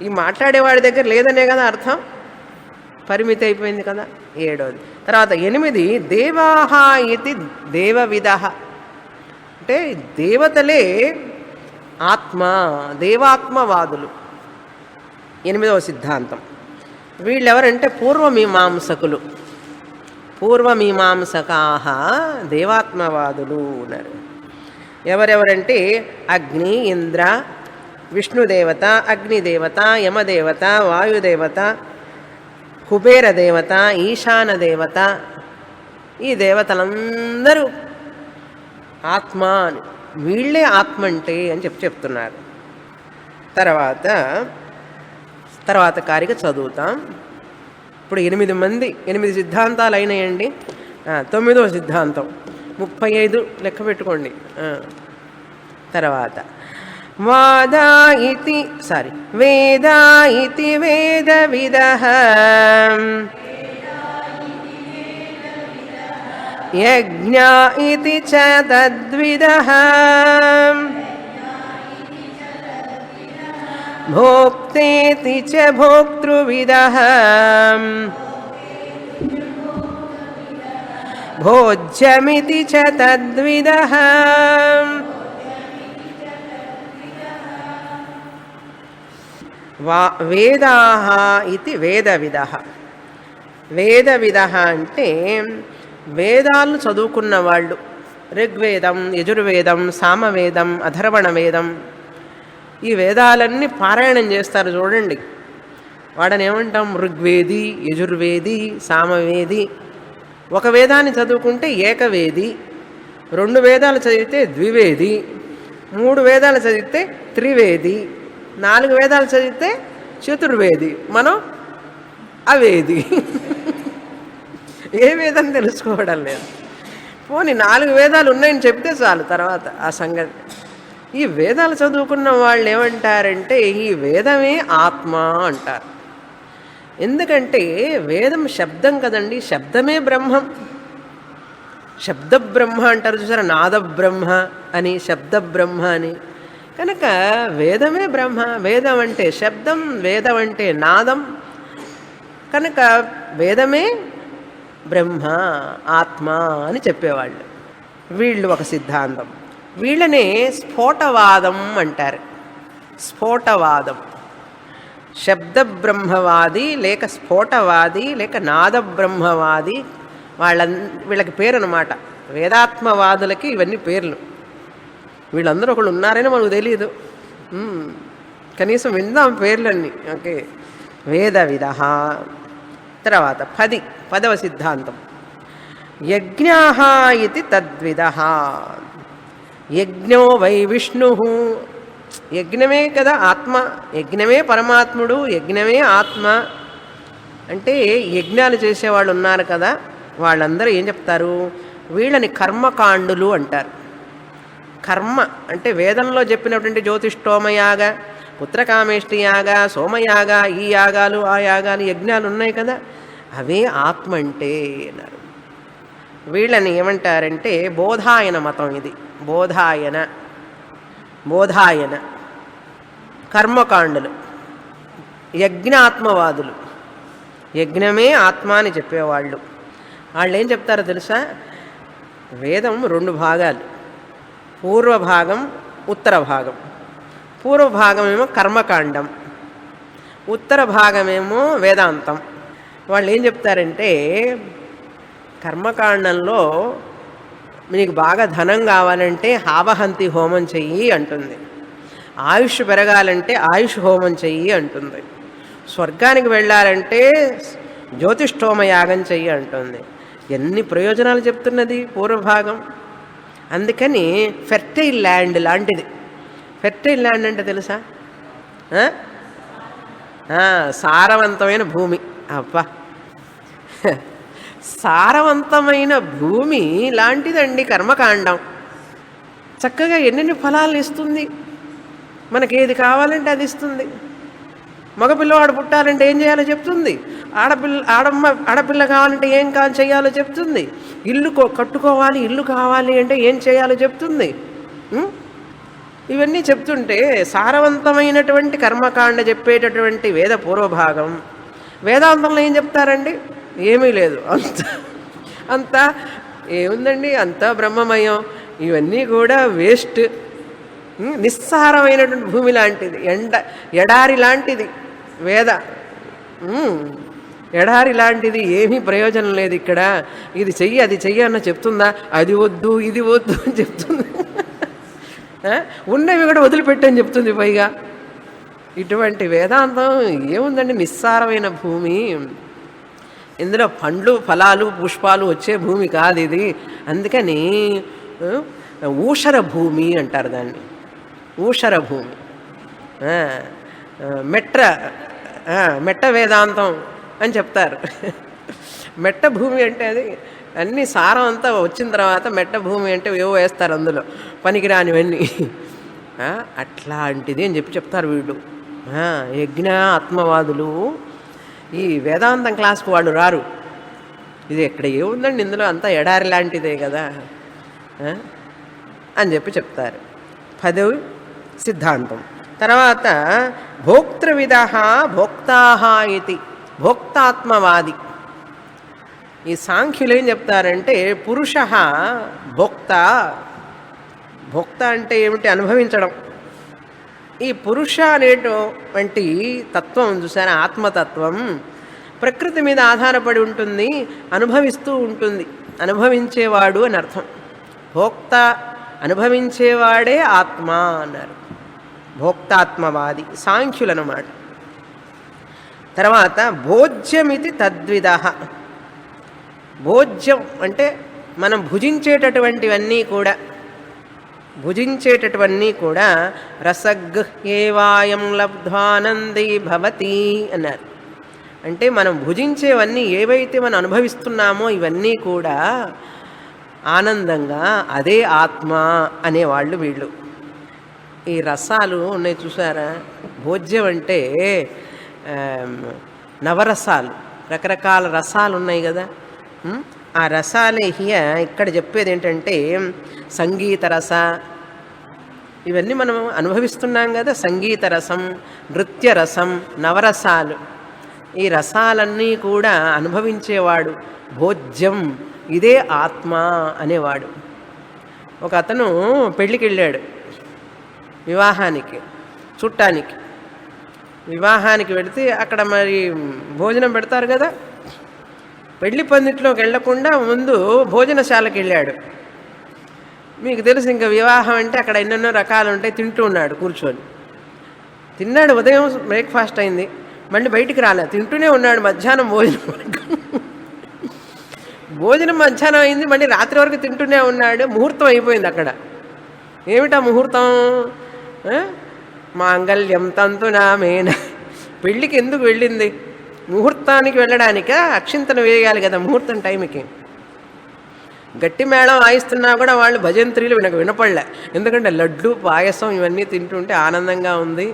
ఈ మాట్లాడేవాడి దగ్గర లేదనే కదా అర్థం. పరిమితి అయిపోయింది కదా. 7వది. తర్వాత 8 దేవాహ ఇది దేవవిద, అంటే దేవతలే ఆత్మ, దేవాత్మవాదులు. 8వ సిద్ధాంతం. వీళ్ళెవరంటే పూర్వమీమాంసకులు. పూర్వమీమాంసకాహ దేవాత్మవాదులు ఉన్నారు. ఎవరెవరంటే అగ్ని, ఇంద్ర, విష్ణుదేవత, అగ్నిదేవత, యమదేవత, వాయుదేవత, కుబేర దేవత, ఈశాన దేవత. ఈ దేవతలందరూ ఆత్మ అని, వీళ్ళే ఆత్మ అంటే అని చెప్తున్నారు. తర్వాత కారిక చదువుతాం. ఇప్పుడు 8 మంది, 8 సిద్ధాంతాలు అయినాయండి. 9వ సిద్ధాంతం 35 లెక్క పెట్టుకోండి. తర్వాత వేదా ఇతి వేదవిదః యజ్ఞ ఇతి చ తద్విదః భోక్తేతి చ భోక్తృవిదః భోజ్యమితి చ తద్విదః. వేదాః ఇతి వేదవిదః. వేదవిదః అంటే వేదాలను చదువుకున్న వాళ్ళు. ఋగ్వేదం, యజుర్వేదం, సామవేదం, అథర్వణ వేదం, ఈ వేదాలన్నీ పారాయణం చేస్తారు చూడండి. వాడని ఏమంటాం? ఋగ్వేది, యజుర్వేది, సామవేది. ఒక వేదాన్ని చదువుకుంటే ఏకవేది, 2 వేదాలు చదివితే ద్వివేది, 3 వేదాలు చదివితే త్రివేది, 4 వేదాలు చదివితే చతుర్వేది. మనం అవేది. ఏ వేదం తెలుసుకోవడం లేదు. పోనీ 4 వేదాలు ఉన్నాయని చెప్తే చాలు తర్వాత ఆ సంగతి. ఈ వేదాలు చదువుకున్న వాళ్ళు ఏమంటారంటే ఈ వేదమే ఆత్మ అంటారు. ఎందుకంటే వేదం శబ్దం కదండి, శబ్దమే బ్రహ్మం. శబ్ద బ్రహ్మ అంటారు చూసారా, నాద బ్రహ్మ అని, శబ్ద బ్రహ్మ అని. కనుక వేదమే బ్రహ్మ. వేదం అంటే శబ్దం, వేదం అంటే నాదం. కనుక వేదమే బ్రహ్మ, ఆత్మ అని చెప్పేవాళ్ళు. వీళ్ళు ఒక సిద్ధాంతం. వీళ్ళనే స్ఫోటవాదం అంటారు. స్ఫోటవాదం. శబ్ద బ్రహ్మవాది లేక స్ఫోటవాది లేక నాద బ్రహ్మవాది వీళ్ళకి పేరు అన్నమాట. వేదాత్మవాదులకి ఇవన్నీ పేర్లు. వీళ్ళందరూ ఒకళ్ళు ఉన్నారని మనకు తెలియదు, కనీసం విందాం పేర్లన్నీ. ఓకే. వేదవిదః. తర్వాత 10వ సిద్ధాంతం. యజ్ఞాః ఇతి తద్విదః. యజ్ఞో వై విష్ణు. యజ్ఞమే కదా ఆత్మ, యజ్ఞమే పరమాత్ముడు, యజ్ఞమే ఆత్మ. అంటే యజ్ఞాలు చేసేవాళ్ళు ఉన్నారు కదా, వాళ్ళందరూ ఏం చెప్తారు? వీళ్ళని కర్మకాండులు అంటారు. కర్మ అంటే వేదంలో చెప్పినటువంటి జ్యోతిష్ఠోమయాగ, పుత్రకామేష్టి యాగ, సోమయాగ, ఈ యాగాలు ఆ యాగాలు యజ్ఞాలు ఉన్నాయి కదా, అవే ఆత్మ అంటే అన్నారు. వీళ్ళని ఏమంటారంటే బోధాయన మతం. ఇది బోధాయన కర్మకాండులు, యజ్ఞాత్మవాదులు. యజ్ఞమే ఆత్మ అని చెప్పేవాళ్ళు. వాళ్ళు ఏం చెప్తారో తెలుసా? వేదం 2 భాగాలు, పూర్వ భాగం, ఉత్తర భాగం. పూర్వ భాగమేమో కర్మకాండం, ఉత్తర భాగమేమో వేదాంతం. వాళ్ళు ఏం చెప్తారంటే కర్మకాండంలో మీకు బాగా ధనం కావాలంటే ఆవహంతి హోమం చెయ్యి అంటుంది. ఆయుష్ పెరగాలంటే ఆయుష్ హోమం చెయ్యి అంటుంది. స్వర్గానికి వెళ్ళాలంటే జ్యోతిష్ఠోమయాగం చెయ్యి అంటుంది. ఎన్ని ప్రయోజనాలు చెప్తున్నది పూర్వభాగం. అందుకని ఫెర్టైల్ ల్యాండ్ లాంటిది. ఫెర్టైల్ ల్యాండ్ అంటే తెలుసా? సారవంతమైన భూమి. అబ్బా, సారవంతమైన భూమి లాంటిదండి కర్మకాండం. చక్కగా ఎన్నెన్ని ఫలాలు ఇస్తుంది. మనకి ఏది కావాలంటే అది ఇస్తుంది. మగపిల్లవాడు పుట్టాలంటే ఏం చేయాలో చెప్తుంది. ఆడపిల్ల కావాలంటే ఏం చేయాలో చెప్తుంది. ఇల్లు కట్టుకోవాలి, ఇల్లు కావాలి అంటే ఏం చేయాలో చెప్తుంది. ఇవన్నీ చెప్తుంటే సారవంతమైనటువంటి కర్మకాండ చెప్పేటటువంటి వేద పూర్వభాగం వేదాంతంలో ఏం చెప్తారండి? ఏమీ లేదు. అంతా ఏముందండి, అంతా బ్రహ్మమయం. ఇవన్నీ కూడా వేస్ట్. నిస్సారమైనటువంటి భూమి లాంటిది, ఎడారి లాంటిది వేద. ఎడారి లాంటిది, ఏమీ ప్రయోజనం లేదు ఇక్కడ. ఇది చెయ్యి, అది చెయ్యి అన్న చెప్తుందా? అది వద్దు, ఇది వద్దు అని చెప్తుంది. ఉన్నవి కూడా వదిలిపెట్టని చెప్తుంది. పైగా ఇటువంటి వేదాంతం ఏముందండి, నిస్సారమైన భూమి. ఇందులో పండ్లు, ఫలాలు, పుష్పాలు వచ్చే భూమి కాదు ఇది. అందుకని ఊషర భూమి అంటారు దాన్ని. ఊషర భూమి, మెట్ట వేదాంతం అని చెప్తారు. మెట్ట భూమి అంటే అది అన్ని సారం అంతా వచ్చిన తర్వాత మెట్ట భూమి అంటే ఏవో వేస్తారు అందులో పనికిరానివన్నీ. అట్లాంటిది అని చెప్తారు వీళ్ళు. యజ్ఞ ఆత్మవాదులు ఈ వేదాంతం క్లాస్కు వాళ్ళు రారు. ఇది ఎక్కడ ఏముందండి, ఇందులో అంతా ఎడారి లాంటిదే కదా అని చెప్తారు. 10వ సిద్ధాంతం. తర్వాత భోక్తృవిద భోక్తాః ఇది, భోక్తాత్మవాది. ఈ సాంఖ్యులు ఏం చెప్తారంటే పురుష భోక్త. భోక్త అంటే ఏమిటి? అనుభవించడం. ఈ పురుష అనేటువంటి తత్వం చూసారా, ఆత్మతత్వం ప్రకృతి మీద ఆధారపడి ఉంటుంది, అనుభవిస్తూ ఉంటుంది. అనుభవించేవాడు అని అర్థం. భోక్త అనుభవించేవాడే ఆత్మ అన్నారు. భోక్తాత్మవాది సాంఖ్యులు అన్నమాట. తర్వాత భోజ్యమితి తద్విద. భోజ్యం అంటే మనం భుజించేటటువంటివన్నీ కూడా రసగ్ ఏవాయం లబ్ధ్వానందీ భవతి అన్నారు. అంటే మనం భుజించేవన్నీ ఏవైతే మనం అనుభవిస్తున్నామో ఇవన్నీ కూడా ఆనందంగా అదే ఆత్మ అనేవాళ్ళు వీళ్ళు. ఈ రసాలు ఉన్నాయి చూసారా, భోజ్యం అంటే నవరసాలు, రకరకాల రసాలు ఉన్నాయి కదా. ఆ రసాలే ఇక్కడ చెప్పేది ఏంటంటే సంగీత రస, ఇవన్నీ మనం అనుభవిస్తున్నాం కదా. సంగీత రసం, నృత్య రసం, నవరసాలు, ఈ రసాలన్నీ కూడా అనుభవించేవాడు భోజ్యం, ఇదే ఆత్మ అనేవాడు. ఒక అతను పెళ్ళికి వెళ్ళాడు, వివాహానికి చుట్టానికి. వివాహానికి వెళితే అక్కడ మరి భోజనం పెడతారు కదా. పెళ్లి పందిట్లోకి వెళ్లకుండా ముందు భోజనశాలకు వెళ్ళాడు. మీకు తెలుసు ఇంకా వివాహం అంటే అక్కడ ఎన్నెన్నో రకాలు ఉంటాయి. తింటూ ఉన్నాడు కూర్చొని. తిన్నాడు, ఉదయం బ్రేక్ఫాస్ట్ అయింది, మళ్ళీ బయటికి రాలేదు, తింటూనే ఉన్నాడు. మధ్యాహ్నం భోజనం మధ్యాహ్నం అయింది, మళ్ళీ రాత్రి వరకు తింటూనే ఉన్నాడు. ముహూర్తం అయిపోయింది అక్కడ. ఏమిటా ముహూర్తం? మాంగళ్యం తంతు నామేన. పెళ్ళికి ఎందుకు వెళ్ళింది? ముహూర్తానికి వెళ్ళడానిక? అక్షింతను వేయాలి కదా ముహూర్తం టైంకి. గట్టి మేళం వాయిస్తున్నా కూడా వాళ్ళు భజంత్రీలు వినపడలే. ఎందుకంటే లడ్డు, పాయసం ఇవన్నీ తింటుంటే ఆనందంగా ఉంది.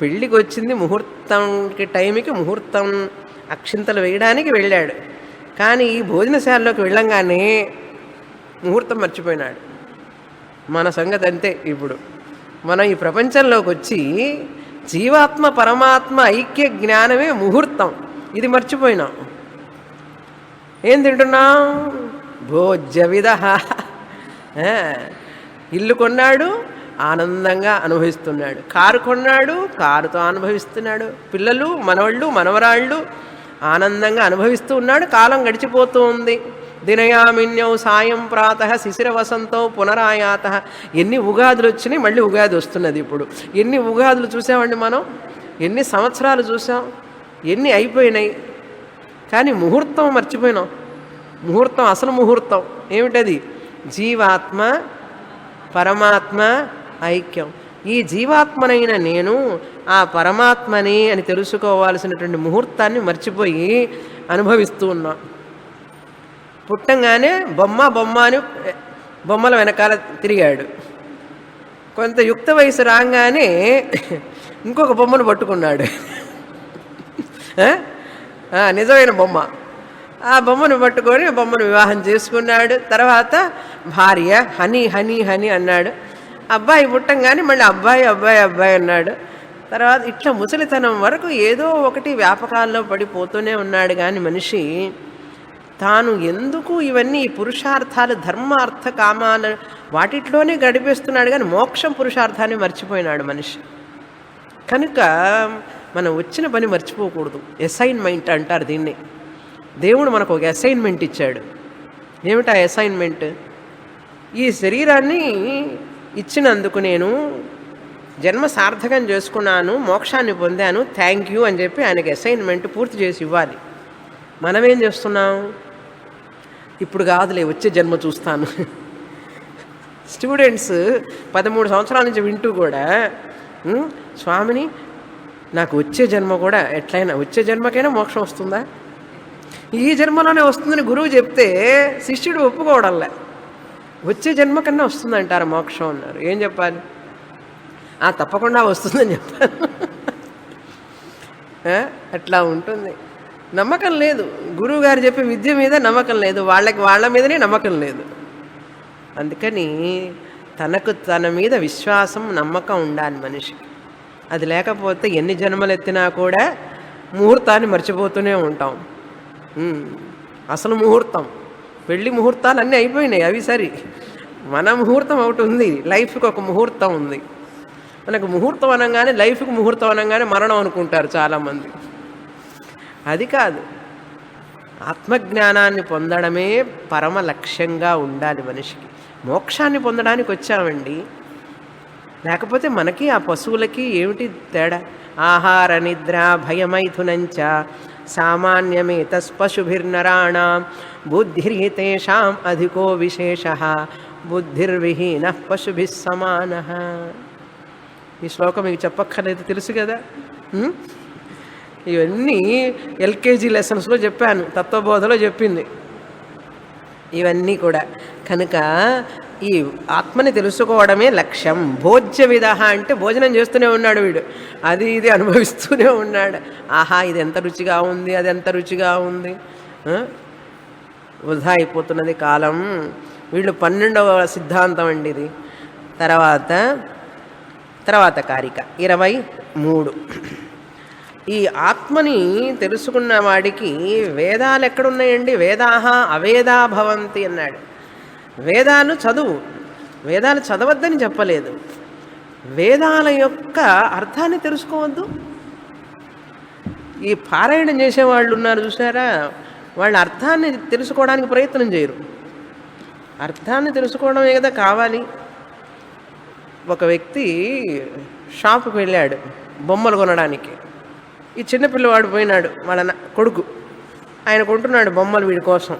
పెళ్ళికి వచ్చింది ముహూర్తంకి టైంకి, ముహూర్తం అక్షింతలు వేయడానికి వెళ్ళాడు. కానీ ఈ భోజనశాలలోకి వెళ్ళంగానే ముహూర్తం మర్చిపోయినాడు. మన సంగతి అంతే. ఇప్పుడు మనం ఈ ప్రపంచంలోకి వచ్చి జీవాత్మ పరమాత్మ ఐక్య జ్ఞానమే ముహూర్తం, ఇది మర్చిపోయినాం. ఏం తింటున్నాం? భోజ్యవిద. ఇల్లు కొన్నాడు, ఆనందంగా అనుభవిస్తున్నాడు. కారు కొన్నాడు, కారుతో అనుభవిస్తున్నాడు. పిల్లలు, మనవళ్ళు, మనవరాళ్ళు ఆనందంగా అనుభవిస్తూ ఉన్నాడు. కాలం గడిచిపోతూ ఉంది. దినయామిన్యౌ సాయం ప్రాతః శిశిర వసంతో పునరాయాత. ఎన్ని ఉగాదులు వచ్చినాయి, మళ్ళీ ఉగాది వస్తున్నది. ఇప్పుడు ఎన్ని ఉగాదులు చూసామండి మనం, ఎన్ని సంవత్సరాలు చూసాం, ఎన్ని అయిపోయినాయి. కానీ ముహూర్తం మర్చిపోయినాం. ముహూర్తం, అసలు ముహూర్తం ఏమిటది? జీవాత్మ పరమాత్మ ఐక్యం. ఈ జీవాత్మనైన నేను ఆ పరమాత్మని అని తెలుసుకోవాల్సినటువంటి ముహూర్తాన్ని మర్చిపోయి అనుభవిస్తూ ఉన్నాం. పుట్టంగానే బొమ్మ అని బొమ్మల వెనకాల తిరిగాడు. కొంత యుక్త వయసు రాగానే ఇంకొక బొమ్మను పట్టుకున్నాడు. ఆ? నిజమైన బొమ్మ. ఆ బొమ్మను పట్టుకొని బొమ్మను వివాహం చేసుకున్నాడు. తర్వాత భార్య హనీ హనీ హనీ అన్నాడు. అబ్బాయి పుట్టంగానే మళ్ళీ అబ్బాయి అబ్బాయి అబ్బాయి అన్నాడు. తర్వాత ఇట్లా ముసలితనం వరకు ఏదో ఒకటి వ్యాపకాల్లో పడిపోతూనే ఉన్నాడు. కానీ మనిషి తాను ఎందుకు ఇవన్నీ పురుషార్థాలు ధర్మార్థ కామాలు వాటిట్లోనే గడిపేస్తున్నాడు. కానీ మోక్షం పురుషార్థాన్ని మర్చిపోయినాడు మనిషి. కనుక మనం వచ్చిన పని మర్చిపోకూడదు. అసైన్మెంట్ అంటారు దీన్ని. దేవుడు మనకు ఒక అసైన్మెంట్ ఇచ్చాడు. ఏమిటా అసైన్మెంట్? ఈ శరీరాన్ని ఇచ్చినందుకు నేను జన్మ సార్థకం చేసుకున్నాను, మోక్షాన్ని పొందాను, థ్యాంక్ యూ అని చెప్పి ఆయనకి అసైన్మెంట్ పూర్తి చేసి ఇవ్వాలి. మనమేం చేస్తున్నాం? ఇప్పుడు కాదులే, వచ్చే జన్మ చూస్తాను. స్టూడెంట్స్ 13 సంవత్సరాల నుంచి వింటూ కూడా స్వామిని నాకు వచ్చే జన్మ కూడా ఎట్లయినా వచ్చే జన్మకైనా మోక్షం వస్తుందా, ఈ జన్మలోనే వస్తుందని గురువు చెప్తే శిష్యుడు ఒప్పుకోవడంలే. వచ్చే జన్మ కన్నా వస్తుందంటారు మోక్షం అన్నారు. ఏం చెప్పాలి? తప్పకుండా వస్తుందని చెప్పాను. అట్లా ఉంటుంది. నమ్మకం లేదు. గురువు గారు చెప్పే విద్య మీద నమ్మకం లేదు, వాళ్ళ మీదనే నమ్మకం లేదు. అందుకని తనకు తన మీద విశ్వాసం నమ్మకం ఉండాలి మనిషికి. అది లేకపోతే ఎన్ని జన్మలు ఎత్తినా కూడా ముహూర్తాన్ని మర్చిపోతూనే ఉంటాం. అసలు ముహూర్తం, పెళ్లి ముహూర్తాలు అన్నీ అయిపోయినాయి, అవి సరి. మన ముహూర్తం ఒకటి ఉంది, లైఫ్కి ఒక ముహూర్తం ఉంది. మనకు ముహూర్తం అనగానే, లైఫ్కి ముహూర్తం అనగానే మరణం అనుకుంటారు చాలామంది. అది కాదు. ఆత్మజ్ఞానాన్ని పొందడమే పరమ లక్ష్యంగా ఉండాలి మనిషికి. మోక్షాన్ని పొందడానికి వచ్చామండి. లేకపోతే మనకి ఆ పశువులకి ఏమిటి తేడా? ఆహార నిద్ర భయమైథునంచ సామాన్యమే తస్పశుభిర్నరాణం బుద్ధిర్హితేషాం అధికో విశేష బుద్ధిర్విహీన పశుభిः సమానః. ఈ శ్లోకం మీకు చెప్పక్కర్లేదు, తెలుసు కదా. ఇవన్నీ ఎల్కేజీ లెసన్స్లో చెప్పాను, తత్వబోధలో చెప్పింది ఇవన్నీ కూడా. కనుక ఈ ఆత్మని తెలుసుకోవడమే లక్ష్యం. భోజ్య విధ అంటే భోజనం చేస్తూనే ఉన్నాడు వీడు, అది ఇది అనుభవిస్తూనే ఉన్నాడు. ఆహా, ఇది ఎంత రుచిగా ఉంది, అది ఎంత రుచిగా ఉంది. వృధా అయిపోతున్నది కాలం. వీళ్ళు 12వ సిద్ధాంతం అండి ఇది. తర్వాత కారిక 23. ఈ ఆత్మని తెలుసుకున్న వాడికి వేదాలు ఎక్కడున్నాయండి? వేదాహ అవేదా భవంతి అన్నాడు. వేదాలు చదువు, వేదాలు చదవద్దని చెప్పలేదు. వేదాల యొక్క అర్థాన్ని తెలుసుకోవద్దు. ఈ పారాయణం చేసేవాళ్ళు ఉన్నారు చూసారా, వాళ్ళ అర్థాన్ని తెలుసుకోవడానికి ప్రయత్నం చేయరు. అర్థాన్ని తెలుసుకోవడమే కదా కావాలి. ఒక వ్యక్తి షాపుకి వెళ్ళాడు బొమ్మలు కొనడానికి. ఈ చిన్నపిల్లవాడు పోయినాడు, వాళ్ళ కొడుకు. ఆయన కొంటున్నాడు బొమ్మలు వీడి కోసం.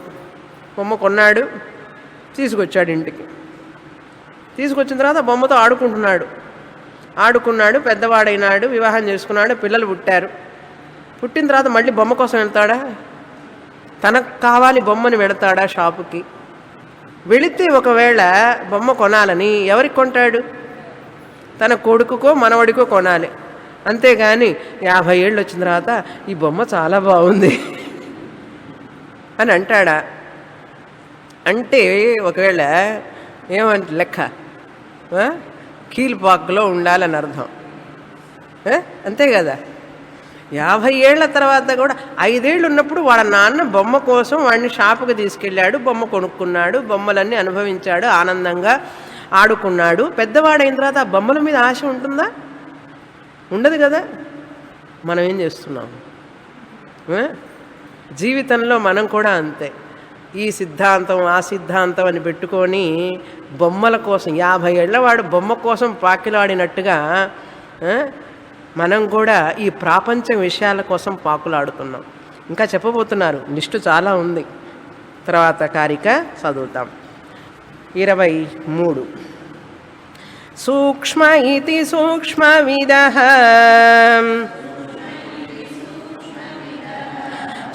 బొమ్మ కొన్నాడు, తీసుకొచ్చాడు ఇంటికి. తీసుకొచ్చిన తర్వాత బొమ్మతో ఆడుకున్నాడు, పెద్దవాడైనాడు, వివాహం చేసుకున్నాడు, పిల్లలు పుట్టారు. పుట్టిన తర్వాత మళ్ళీ బొమ్మ కోసం వెళ్తాడా? తనకు కావాలి బొమ్మని వెళతాడా షాపుకి? వెళితే ఒకవేళ బొమ్మ కొనాలని ఎవరికి కొంటాడు? తన కొడుకుకో మనవడికో కొనాలి. అంతేగాని 50 ఏళ్ళు వచ్చిన తర్వాత ఈ బొమ్మ చాలా బాగుంది అని అంటాడా? అంటే ఒకవేళ ఏమంటే లెక్క కీల్పాకులో ఉండాలని అర్థం. అంతే కదా. 50 ఏళ్ల తర్వాత కూడా 5 ఏళ్ళు ఉన్నప్పుడు వాళ్ళ నాన్న బొమ్మ కోసం వాడిని షాపుకి తీసుకెళ్ళాడు, బొమ్మ కొనుక్కున్నాడు, బొమ్మలన్నీ అనుభవించాడు, ఆనందంగా ఆడుకున్నాడు. పెద్దవాడైన తర్వాత ఆ బొమ్మల మీద ఆశ ఉంటుందా? ఉండదు కదా. మనం ఏం చేస్తున్నాం? జీవితంలో మనం కూడా అంతే. ఈ సిద్ధాంతం ఆ సిద్ధాంతం అని పెట్టుకొని బొమ్మల కోసం 50 ఏళ్ల వాడు బొమ్మ కోసం పాకిలాడినట్టుగా మనం కూడా ఈ ప్రాపంచ విషయాల కోసం పాకులాడుతున్నాం. ఇంకా చెప్పబోతున్నారు, లిస్టు చాలా ఉంది. తర్వాత కారిక చదువుతాం. 23. సూక్ష్మ ఇతి సూక్ష్మవిదః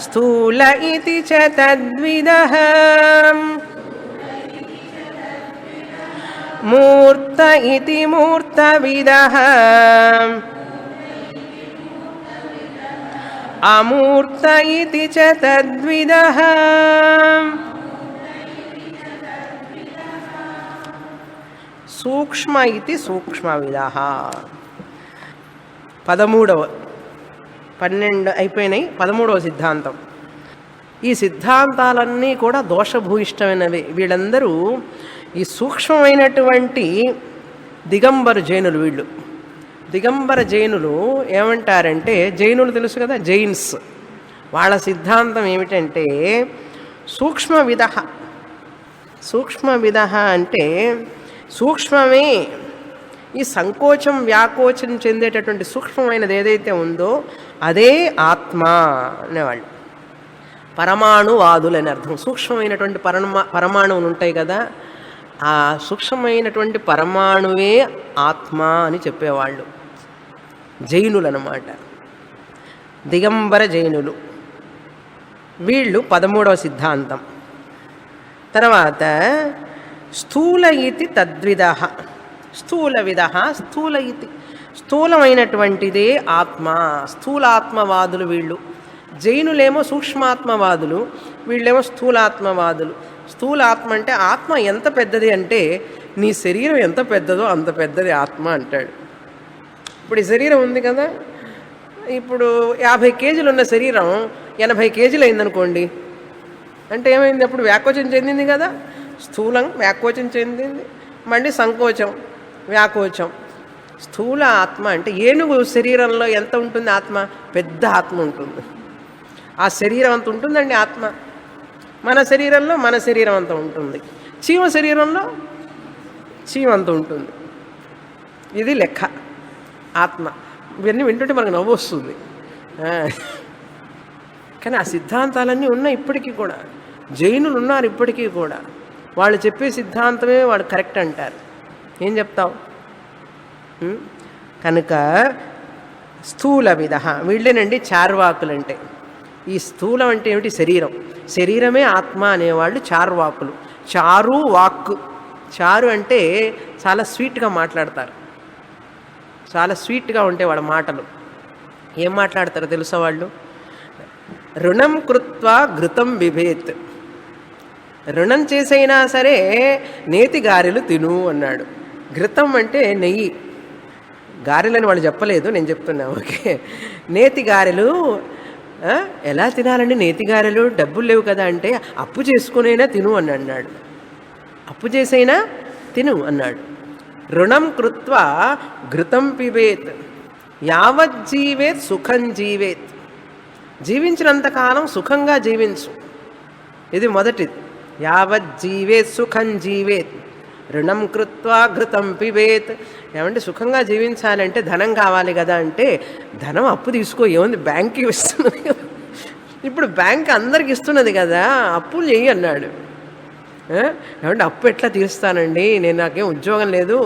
స్థూల ఇతి చ తద్విదః మూర్త ఇతి మూర్తవిదః అమూర్త ఇతి చ తద్విదః. సూక్ష్మ ఇది సూక్ష్మవిదః. 13వ 12 అయిపోయినాయి. 13వ సిద్ధాంతం. ఈ సిద్ధాంతాలన్నీ కూడా దోషభూయిష్టమైనవి. వీళ్ళందరూ ఈ సూక్ష్మమైనటువంటి దిగంబర జైనులు. వీళ్ళు దిగంబర జైనులు ఏమంటారంటే, జైనులు తెలుసు కదా, జైన్స్. వాళ్ళ సిద్ధాంతం ఏమిటంటే సూక్ష్మవిద. సూక్ష్మవిద అంటే సూక్ష్మమే, ఈ సంకోచం వ్యాకోచం చెందేటటువంటి సూక్ష్మమైనది ఏదైతే ఉందో అదే ఆత్మ అనేవాళ్ళు. పరమాణువాదులు అని అర్థం. సూక్ష్మమైనటువంటి పరమాణువులు ఉంటాయి కదా, ఆ సూక్ష్మమైనటువంటి పరమాణువే ఆత్మ అని చెప్పేవాళ్ళు జైనులు అన్నమాట. దిగంబర జైనులు వీళ్ళు 13వ సిద్ధాంతం. తర్వాత స్థూల ఇతి తద్విదః. స్థూలవిద స్థూల ఇతి, స్థూలమైనటువంటిదే ఆత్మ. స్థూలాత్మవాదులు వీళ్ళు. జైనులేమో సూక్ష్మాత్మవాదులు, వీళ్ళేమో స్థూలాత్మవాదులు. స్థూలాత్మ అంటే ఆత్మ ఎంత పెద్దది అంటే నీ శరీరం ఎంత పెద్దదో అంత పెద్దది ఆత్మ అంటాడు. ఇప్పుడు ఈ శరీరం ఉంది కదా, ఇప్పుడు 50 కేజీలు ఉన్న శరీరం 80 కేజీలు అయిందనుకోండి, అంటే ఏమైంది? అప్పుడు వ్యాకోచం చెందింది కదా. స్థూలం వ్యాకోచం చెందింది, మళ్ళీ సంకోచం వ్యాకోచం. స్థూల ఆత్మ అంటే ఏనుగు శరీరంలో ఎంత ఉంటుంది ఆత్మ? పెద్ద ఆత్మ ఉంటుంది. ఆ శరీరం అంత ఉంటుందండి ఆత్మ. మన శరీరంలో మన శరీరం అంత ఉంటుంది. చీమ శరీరంలో చీమ అంత ఉంటుంది. ఇది లెక్క ఆత్మ. ఇవన్నీ వింటుంటే మనకు నవ్వు వస్తుంది. కానీ ఆ సిద్ధాంతాలన్నీ ఉన్నాయి ఇప్పటికీ కూడా. జైనులు ఉన్నారు ఇప్పటికీ కూడా. వాళ్ళు చెప్పే సిద్ధాంతమే వాళ్ళు కరెక్ట్ అంటారు. ఏం చెప్తావు? కనుక స్థూలవిద వీళ్ళేనండి చార్వాకులు అంటే. ఈ స్థూలం అంటే ఏమిటి? శరీరం. శరీరమే ఆత్మ అనేవాళ్ళు చార్వాకులు. చారు వాక్కు. చారు అంటే చాలా స్వీట్గా మాట్లాడతారు. చాలా స్వీట్గా ఉంటాయి వాళ్ళ మాటలు. ఏం మాట్లాడతారో తెలుసా వాళ్ళు? రుణం కృత్వా ఘృతం బిభేత్. రుణం చేసైనా సరే నేతి గారెలు తిను అన్నాడు. ఘృతం అంటే నెయ్యి. గారెలని వాళ్ళు చెప్పలేదు, నేను చెప్తున్నా. ఓకే, నేతి గారెలు ఎలా తినాలండి? నేతి గారెలు డబ్బులు లేవు కదా అంటే అప్పు చేసుకునైనా తిను అని అన్నాడు. అప్పు చేసైనా తిను అన్నాడు. రుణం కృత్వా ఘృతం పిబేత్ యావజ్జీవేత్ సుఖం జీవేత్. జీవించినంతకాలం సుఖంగా జీవించు. ఇది మొదటిది. యావజ్జీవేత్ సుఖం జీవేత్ రుణం కృత్వా ఘృతం పిబేత్. ఏమంటే సుఖంగా జీవించాలంటే ధనం కావాలి కదా అంటే ధనం అప్పు తీసుకో. ఏముంది, బ్యాంక్కి ఇస్తున్నది కదా. ఇప్పుడు బ్యాంక్ అందరికి ఇస్తున్నది కదా, అప్పులు చెయ్యి అన్నాడు. ఏమంటే అప్పు ఎట్లా తీరుస్తానండి, నాకేం ఉద్యోగం లేదు,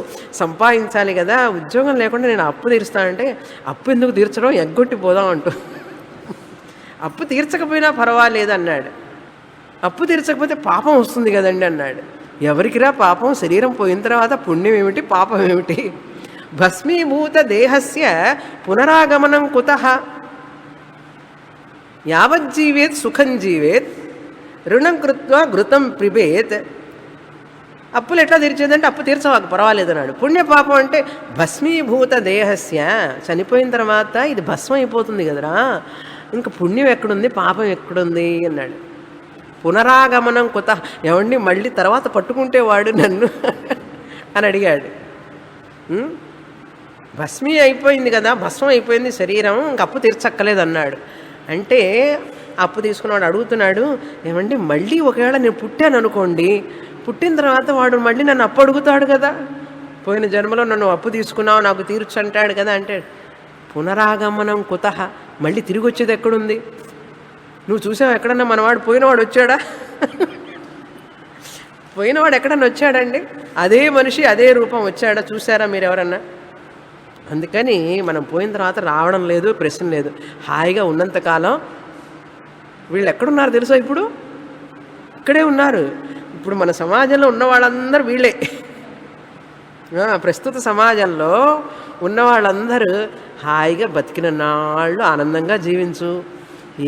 సంపాదించాలి కదా, ఉద్యోగం లేకుండా నేను అప్పు తీరుస్తానంటే అప్పు ఎందుకు తీర్చడం, ఎగ్గొట్టి పోదాం అంటూ. అప్పు తీర్చకపోయినా పర్వాలేదు అన్నాడు. అప్పు తీర్చకపోతే పాపం వస్తుంది కదండి అన్నాడు. ఎవరికిరా పాపం? శరీరం పోయిన తర్వాత పుణ్యం ఏమిటి పాపం ఏమిటి? భస్మీభూత దేహస్య పునరాగమనం కుతః యావజ్జీవేత్ సుఖం జీవేత్ రుణం కృత్వా ఘృతం పిబేత్. అప్పులు ఎట్లా తీర్చేదంటే అప్పు తీర్చవాకు పర్వాలేదు అన్నాడు. పుణ్యపాపం అంటే భస్మీభూత దేహస్య, చనిపోయిన తర్వాత ఇది భస్మం అయిపోతుంది కదరా, ఇంకా పుణ్యం ఎక్కడుంది పాపం ఎక్కడుంది అన్నాడు. పునరాగమనం కుత. ఎవండి మళ్ళీ తర్వాత పట్టుకుంటే వాడు నన్ను అని అడిగాడు. భస్మీ అయిపోయింది కదా, భస్మం అయిపోయింది శరీరం, ఇంక అప్పు తీర్చక్కలేదు అన్నాడు. అంటే అప్పు తీసుకున్నవాడు అడుగుతున్నాడు, ఏమండి మళ్ళీ ఒకవేళ నేను పుట్టాను అనుకోండి, పుట్టిన తర్వాత వాడు మళ్ళీ నన్ను అప్పు అడుగుతాడు కదా, పోయిన జన్మలో నన్ను అప్పు తీసుకున్నావు నాకు తీర్చు అంటాడు కదా. అంటే పునరాగమనం కుతః, మళ్ళీ తిరిగి వచ్చేది ఎక్కడుంది? నువ్వు చూసావు ఎక్కడన్నా మనవాడు పోయినవాడు వచ్చాడా? పోయినవాడు ఎక్కడన్నా వచ్చాడండి? అదే మనిషి అదే రూపం వచ్చాడా? చూసారా మీరు ఎవరన్నా? అందుకని మనం పోయిన తర్వాత రావడం లేదు, ప్రశ్న లేదు. హాయిగా ఉన్నంతకాలం వీళ్ళు ఎక్కడున్నారు తెలుసా? ఇప్పుడు ఇక్కడే ఉన్నారు. ఇప్పుడు మన సమాజంలో ఉన్న వాళ్ళందరూ వీళ్ళే. ప్రస్తుత సమాజంలో ఉన్న వాళ్ళందరూ హాయిగా బతికిన నాళ్ళు ఆనందంగా జీవించు,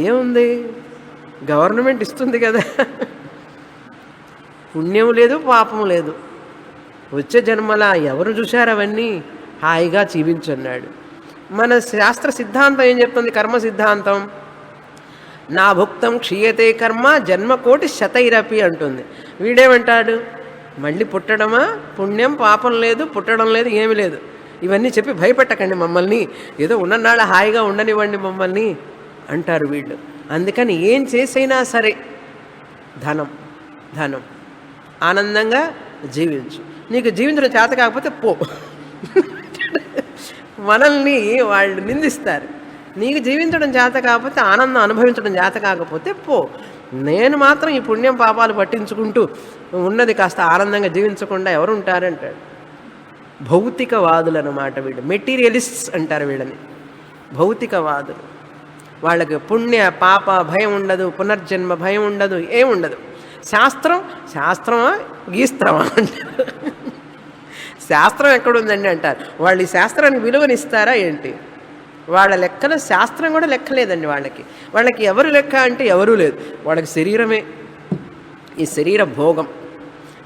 ఏముంది, గవర్నమెంట్ ఇస్తుంది కదా, పుణ్యం లేదు పాపం లేదు, వచ్చే జన్మల ఎవరు చూశారు అవన్నీ, హాయిగా జీవించన్నాడు. మన శాస్త్ర సిద్ధాంతం ఏం చెప్తుంది? కర్మ సిద్ధాంతం నా భుక్తం క్షీయతే కర్మ జన్మకోటి శతైరపి అంటుంది. వీడేమంటాడు? మళ్ళీ పుట్టడమా, పుణ్యం పాపం లేదు, పుట్టడం లేదు, ఏమి లేదు, ఇవన్నీ చెప్పి భయపెట్టకండి మమ్మల్ని, ఏదో ఉన్ననాళ్ళ హాయిగా ఉండనివ్వండి మమ్మల్ని అంటారు వీళ్ళు. అందుకని ఏం చేసైనా సరే ధనం ధనం, ఆనందంగా జీవించు, నీకు జీవించడం చేత కాకపోతే పో. మనల్ని వాళ్ళు నిందిస్తారు. నీకు జీవించడం చేత కాకపోతే, ఆనందం అనుభవించడం చేత కాకపోతే పో. నేను మాత్రం ఈ పుణ్యం పాపాలు పట్టించుకుంటూ ఉన్నది కాస్త ఆనందంగా జీవించకుండా ఎవరు ఉంటారంటాడు. భౌతికవాదులు అన్నమాట వీళ్ళు, మెటీరియలిస్ట్స్ అంటారు వీళ్ళని, భౌతికవాదులు. వాళ్ళకి పుణ్య పాప భయం ఉండదు, పునర్జన్మ భయం ఉండదు, ఏముండదు. శాస్త్రం శాస్త్రమా గీస్త్రమా అంటారు. శాస్త్రం ఎక్కడుందండి అంటారు. వాళ్ళు ఈ శాస్త్రానికి విలువనిస్తారా ఏంటి? వాళ్ళ లెక్కన శాస్త్రం కూడా లెక్కలేదండి వాళ్ళకి. వాళ్ళకి ఎవరు లెక్క అంటే ఎవరూ లేదు. వాళ్ళకి శరీరమే, ఈ శరీర భోగం.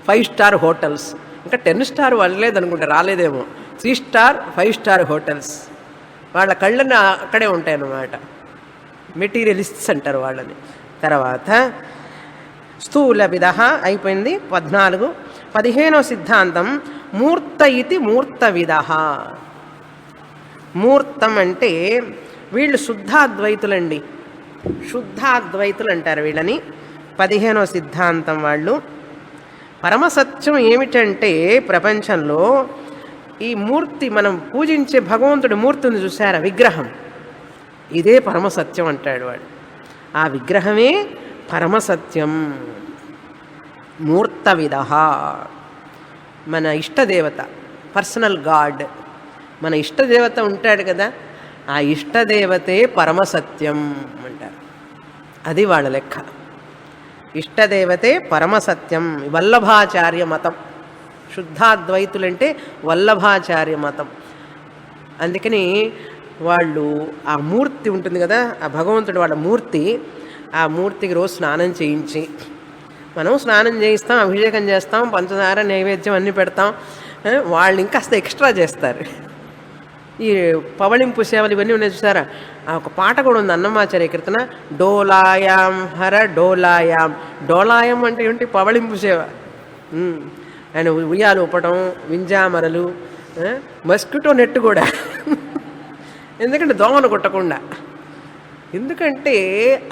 5 స్టార్ హోటల్స్, ఇంకా 10 స్టార్ వెళ్ళలేదనుకుంటే, రాలేదేమో, 3 స్టార్ 5 స్టార్ హోటల్స్ వాళ్ళ కళ్ళని అక్కడే ఉంటాయన్నమాట. మెటీరియలిస్ట్స్ అంటారు వాళ్ళని. తర్వాత స్థూల విధ అయిపోయింది 14. 15వ సిద్ధాంతం మూర్త ఇది మూర్త విధ. మూర్తం అంటే వీళ్ళు శుద్ధాద్వైతులండి, శుద్ధాద్వైతులు అంటారు వీళ్ళని. 15వ సిద్ధాంతం వాళ్ళు. పరమసత్యం ఏమిటంటే ప్రపంచంలో ఈ మూర్తి, మనం పూజించే భగవంతుడి మూర్తిని చూసారా, విగ్రహం, ఇదే పరమసత్యం అంటాడు వాడు. ఆ విగ్రహమే పరమసత్యం. మూర్త విధ మన ఇష్టదేవత, పర్సనల్ గాడ్, మన ఇష్టదేవత ఉంటాడు కదా, ఆ ఇష్టదేవతే పరమసత్యం అంటారు. అది వాళ్ళ లెక్క. ఇష్టదేవతే పరమసత్యం. వల్లభాచార్య మతం. శుద్ధాద్వైతులంటే వల్లభాచార్య మతం. అందుకని వాళ్ళు ఆ మూర్తి ఉంటుంది కదా, ఆ భగవంతుడు వాళ్ళ మూర్తి, ఆ మూర్తికి రోజు స్నానం చేయించి, మనం స్నానం చేయిస్తాం, అభిషేకం చేస్తాం, పంచదార నైవేద్యం అన్నీ పెడతాం. వాళ్ళు ఇంకా కాస్త ఎక్స్ట్రా చేస్తారు. ఈ పవళింపు సేవలు ఇవన్నీ ఉన్నాయి చూసారా. ఒక పాట కూడా ఉంది అన్నమాచార్య కీర్తన, డోలాయాం హర డోలాయాం. డోలాయం అంటే ఏంటి? పవళింపు సేవ. ఆయన ఉయ్యాలు ఊపటం, వింజామరలు, మస్కిటో నెట్ కూడా, ఎందుకంటే దోమను కొట్టకుండా. ఎందుకంటే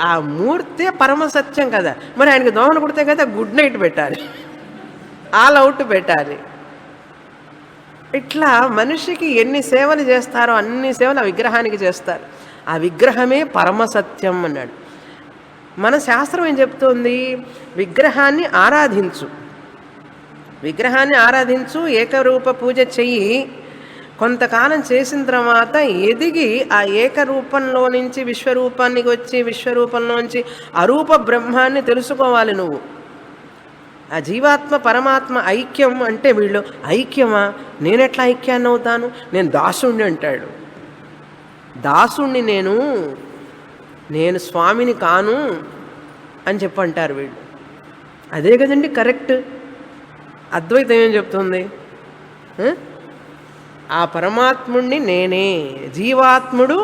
ఆ మూర్తే పరమసత్యం కదా, మరి ఆయనకి దోమను కొడితే కదా గుడ్ నైట్ పెట్టాలి, ఆల్ అవుట్ పెట్టాలి. ఇట్లా మనిషికి ఎన్ని సేవలు చేస్తారో అన్ని సేవలు ఆ విగ్రహానికి చేస్తారు. ఆ విగ్రహమే పరమసత్యం అన్నాడు. మన శాస్త్రం ఏం చెప్తోంది? విగ్రహాన్ని ఆరాధించు, విగ్రహాన్ని ఆరాధించు, ఏకరూప పూజ చెయ్యి. కొంతకాలం చేసిన తర్వాత ఎదిగి ఆ ఏకరూపంలో నుంచి విశ్వరూపానికి వచ్చి, విశ్వరూపంలోంచి అరూప బ్రహ్మాన్ని తెలుసుకోవాలి నువ్వు. ఆ జీవాత్మ పరమాత్మ ఐక్యం అంటే వీళ్ళు ఐక్యమా? నేనెట్లా ఐక్యాన్ని అవుతాను? నేను దాసుణ్ణి అంటాడు. దాసుణ్ణి నేను స్వామిని కాను అని చెప్పంటారు వీళ్ళు. అదే కదండి కరెక్ట్. అద్వైతం ఏం చెప్తుంది? ఆ పరమాత్ముణ్ణి నేనే, జీవాత్ముడు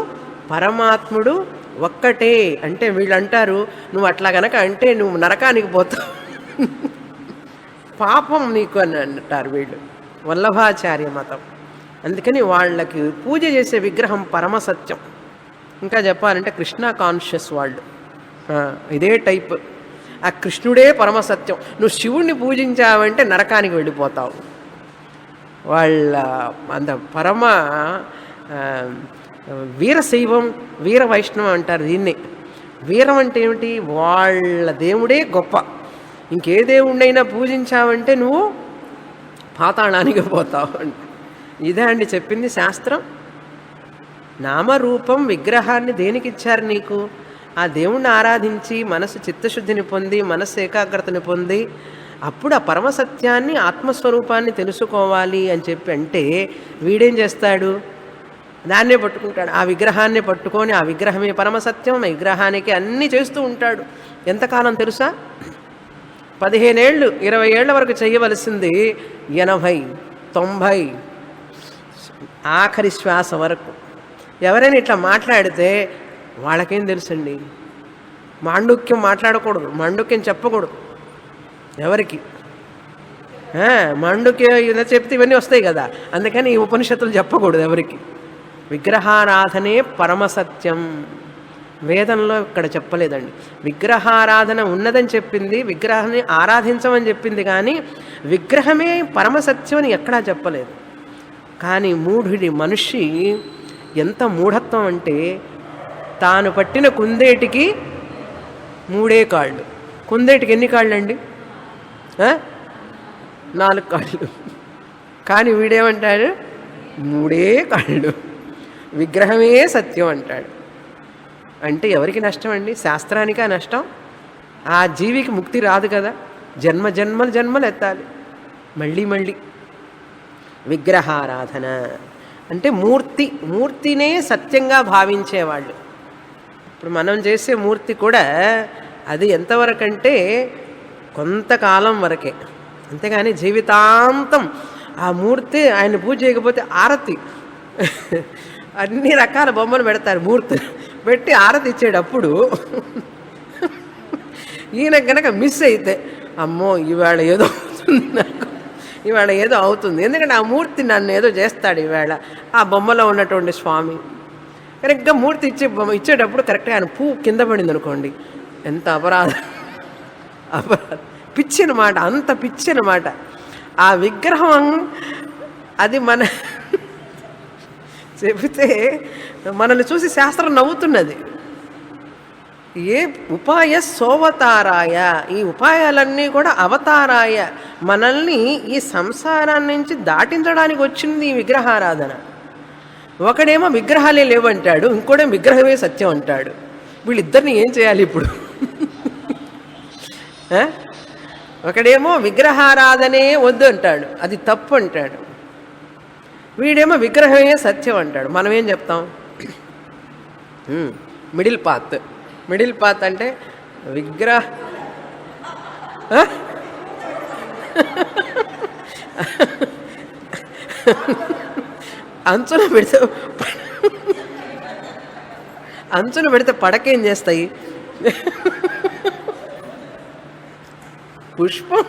పరమాత్ముడు ఒక్కటే అంటే వీళ్ళు అంటారు, నువ్వు అట్లా గనక అంటే నువ్వు నరకానికి పోతావు, పాపం నీకు అని అంటారు వీళ్ళు. వల్లభాచార్య మతం. అందుకని వాళ్ళకి పూజ చేసే విగ్రహం పరమసత్యం. ఇంకా చెప్పాలంటే కృష్ణ కాన్షియస్ వాళ్ళు, ఇదే టైప్. ఆ కృష్ణుడే పరమసత్యం. నువ్వు శివుణ్ణి పూజించావంటే నరకానికి వెళ్ళిపోతావు. వాళ్ళ అంత పరమ వీరశైవం, వీర వైష్ణవం అంటారు దీన్ని. వీరం అంటే ఏమిటి? వాళ్ళ దేవుడే గొప్ప. ఇంకే దేవుణ్ణైనా పూజించావంటే నువ్వు పాతాళానికి పోతావు అంట. ఇదే అండి చెప్పింది శాస్త్రం. నామరూపం విగ్రహాన్ని దేనికి ఇచ్చారు నీకు? ఆ దేవుణ్ణి ఆరాధించి మనసు చిత్తశుద్ధిని పొంది, మనస్సు ఏకాగ్రతని పొంది, అప్పుడు ఆ పరమసత్యాన్ని, ఆత్మస్వరూపాన్ని తెలుసుకోవాలి అని చెప్పి అంటే వీడేం చేస్తాడు? దాన్నే పట్టుకుంటాడు. ఆ విగ్రహాన్నే పట్టుకొని ఆ విగ్రహమే పరమసత్యం, ఆ విగ్రహానికి అన్నీ చేస్తూ ఉంటాడు. ఎంతకాలం తెలుసా? 15 ఏళ్ళు 20 ఏళ్ల వరకు చేయవలసింది 80, 90 ఆఖరి శ్వాస వరకు. ఎవరైనా ఇట్లా మాట్లాడితే వాళ్ళకేం తెలుసండి? మాండుక్యం మాట్లాడకూడదు, మాండుక్యం చెప్పకూడదు ఎవరికి. మాండుక్యం ఇలా చెప్తే ఇవన్నీ వస్తాయి కదా, అందుకని ఈ ఉపనిషత్తులు చెప్పకూడదు ఎవరికి. విగ్రహారాధనే పరమసత్యం. వేదంలో ఇక్కడ చెప్పలేదండి. విగ్రహారాధన ఉన్నదని చెప్పింది, విగ్రహాన్ని ఆరాధించమని చెప్పింది, కానీ విగ్రహమే పరమసత్యం అని ఎక్కడా చెప్పలేదు. కానీ మూఢుడి మనిషి ఎంత మూఢత్వం అంటే, తాను పట్టిన కుందేటికి 3 కాళ్ళు. కుందేటికి ఎన్ని కాళ్ళు అండి? 4 కాళ్ళు. కానీ వీడేమంటాడు? 3 కాళ్ళు, విగ్రహమే సత్యం అంటాడు. అంటే ఎవరికి నష్టం అండి? శాస్త్రానికా నష్టం? ఆ జీవికి ముక్తి రాదు కదా, జన్మ జన్మలు జన్మలు ఎత్తాలి మళ్ళీ మళ్ళీ. విగ్రహారాధన అంటే మూర్తినే సత్యంగా భావించేవాళ్ళు. ఇప్పుడు మనం చేసే మూర్తి కూడా అది ఎంతవరకు అంటే కొంతకాలం వరకే, అంతేగాని జీవితాంతం ఆ మూర్తి ఆయన పూజ చేయకపోతే ఆరతి అన్ని రకాల బొమ్మలు పెడతారు. మూర్తి పెట్టి ఆరతి ఇచ్చేటప్పుడు ఈయన కనుక మిస్ అయితే, అమ్మో ఇవాళ ఏదో అవుతుంది నాకు, ఇవాళ ఏదో అవుతుంది, ఎందుకంటే ఆ మూర్తి నన్ను ఏదో చేస్తాడు ఈవేళ. ఆ బొమ్మలో ఉన్నటువంటి స్వామి కరెక్ట్గా మూర్తి ఇచ్చేటప్పుడు కరెక్ట్గా ఆయన పువ్వు కింద పడింది అనుకోండి, ఎంత అపరాధం. పిచ్చి అనమాట, అంత పిచ్చి అనమాట. ఆ విగ్రహం అది మన చెబితే మనల్ని చూసి శాస్త్రం నవ్వుతున్నది. ఏ ఉపాయ సోవతారాయ, ఈ ఉపాయాలన్నీ కూడా అవతారాయ, మనల్ని ఈ సంసారాన్ని నుంచి దాటించడానికి వచ్చింది ఈ విగ్రహారాధన. ఒకడేమో విగ్రహాలే లేవంటాడు, ఇంకోడేమో విగ్రహమే సత్యం అంటాడు. వీళ్ళిద్దరిని ఏం చేయాలి ఇప్పుడు? ఒకడేమో విగ్రహారాధనే వద్దు అంటాడు, అది తప్పు అంటాడు. వీడేమో విగ్రహమే సత్యం అంటాడు. మనం ఏం చెప్తాం? మిడిల్ పాత్ అంటే అంచున పెడితే పడకేం చేస్తాయి? పుష్పం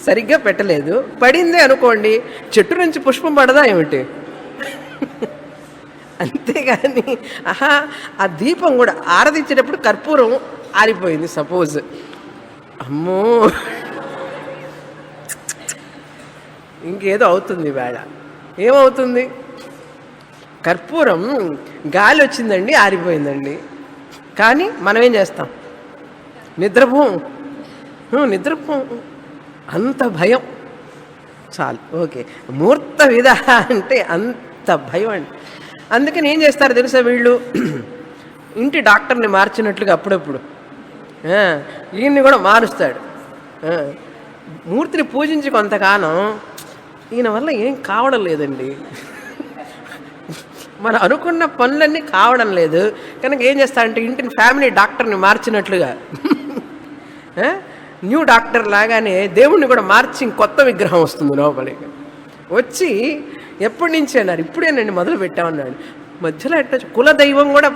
సరిగ్గా పెట్టలేదు, పడిందే అనుకోండి, చెట్టు నుంచి పుష్పం పడదా ఏమిటి? అంతేగాని ఆ దీపం కూడా ఆరదించేటప్పుడు కర్పూరం ఆరిపోయింది సపోజ్, అమ్మో ఇంకేదో అవుతుంది వేళ. ఏమవుతుంది? కర్పూరం గాలి వచ్చిందండి, ఆరిపోయిందండి. కానీ మనం ఏం చేస్తాం? నిద్రపోం. అంత భయం చాలు. ఓకే, మూర్త విధ అంటే అంత భయం అండి. అందుకని ఏం చేస్తారు తెలుసా వీళ్ళు? ఇంటి డాక్టర్ని మార్చినట్లుగా అప్పుడప్పుడు ఈయన్ని కూడా మారుస్తాడు. మూర్తిని పూజించి కొంతకాలం ఈయన వల్ల ఏం కావడం లేదండి, మనం అనుకున్న పనులన్నీ కావడం లేదు కనుక ఏం చేస్తారంటే ఇంటిని ఫ్యామిలీ డాక్టర్ని మార్చినట్లుగా న్యూ డాక్టర్ లాగానే దేవుణ్ణి కూడా మార్చి కొత్త విగ్రహం వస్తుంది లోపలికి వచ్చి. ఎప్పటి నుంచి అన్నారు? ఇప్పుడేనండి మొదలు పెట్టామన్నాడు. మధ్యలో ఎట్ట కులదైవం కూడా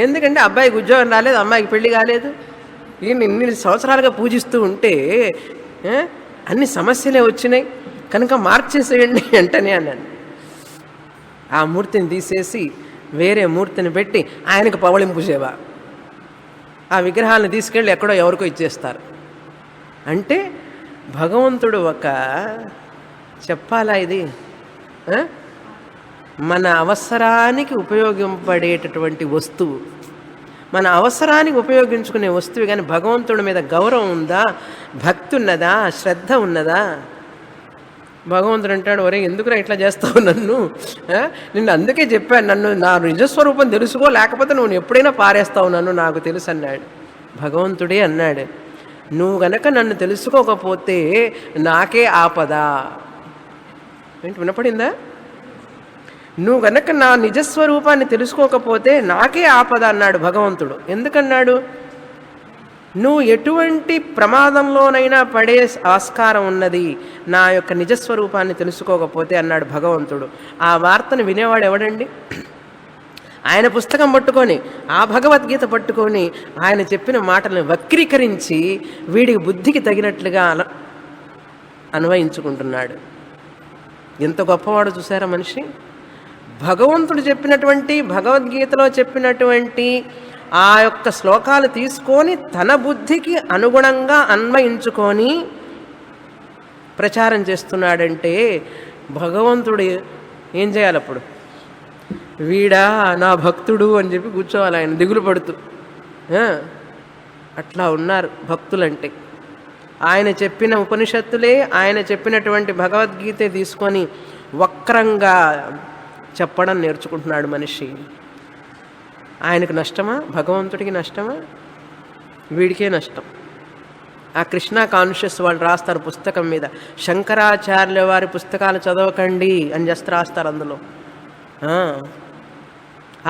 ఎందుకంటే అబ్బాయికి ఉద్యోగం రాలేదు, అమ్మాయికి పెళ్లి కాలేదు, ఈయన ఇన్ని సంవత్సరాలుగా పూజిస్తూ ఉంటే అన్ని సమస్యలే వచ్చినాయి కనుక మార్చేసేయండి అంటనే అన్నాను. ఆ మూర్తిని తీసేసి వేరే మూర్తిని పెట్టి ఆయనకు పవళింపు సేవ, ఆ విగ్రహాలను తీసుకెళ్ళి ఎక్కడో ఎవరికో ఇచ్చేస్తారు. అంటే భగవంతుడు ఒక చెప్పాలా ఇది మన అవసరానికి ఉపయోగింపడేటటువంటి వస్తువు, మన అవసరానికి ఉపయోగించుకునే వస్తువు. కానీ భగవంతుడి మీద గౌరవం ఉందా, భక్తి ఉన్నదా, శ్రద్ధ ఉన్నదా? భగవంతుడు అంటాడు, ఒరే ఎందుకురా ఇట్లా చేస్తావు నిన్ను అందుకే చెప్పాను, నన్ను నా నిజస్వరూపం తెలుసుకో, లేకపోతే నువ్వు ఎప్పుడైనా పారేస్తావు నన్ను, నాకు తెలుసు అన్నాడు. భగవంతుడే అన్నాడు, నువ్వు గనక నన్ను తెలుసుకోకపోతే నాకే ఆపద. ఏంటి వినపడిందా? నువ్వు కనుక నా నిజస్వరూపాన్ని తెలుసుకోకపోతే నాకే ఆపద అన్నాడు భగవంతుడు. ఎందుకన్నాడు? నువ్వు ఎటువంటి ప్రమాదంలోనైనా పడే ఆస్కారం ఉన్నది నా యొక్క నిజస్వరూపాన్ని తెలుసుకోకపోతే అన్నాడు భగవంతుడు. ఆ వార్తను వినేవాడు ఎవడండి? ఆయన పుస్తకం పట్టుకొని, ఆ భగవద్గీత పట్టుకొని ఆయన చెప్పిన మాటలను వక్రీకరించి వీడికి బుద్ధికి తగినట్లుగా అన్వయించుకుంటున్నాడు. ఎంత గొప్పవాడు చూసారా మనిషి! భగవంతుడు చెప్పినటువంటి, భగవద్గీతలో చెప్పినటువంటి ఆ యొక్క శ్లోకాలు తీసుకొని తన బుద్ధికి అనుగుణంగా అన్వయించుకొని ప్రచారం చేస్తున్నాడంటే భగవంతుడు ఏం చేయాలి అప్పుడు? వీడా నా భక్తుడు అని చెప్పి కూర్చోవాలి ఆయన దిగులు పడుతూ. అట్లా ఉన్నారు భక్తులంటే. ఆయన చెప్పిన ఉపనిషత్తులే, ఆయన చెప్పినటువంటి భగవద్గీతే తీసుకొని వక్రంగా చెప్పడం నేర్చుకుంటున్నాడు మనిషి. ఆయనకు నష్టమా? భగవంతుడికి నష్టమా? వీడికే నష్టం. ఆ కృష్ణ కాన్షియస్ వాళ్ళు రాస్తారు పుస్తకం మీద, శంకరాచార్యుల వారి పుస్తకాలు చదవకండి అని జస్ట్ రాస్తారు అందులో.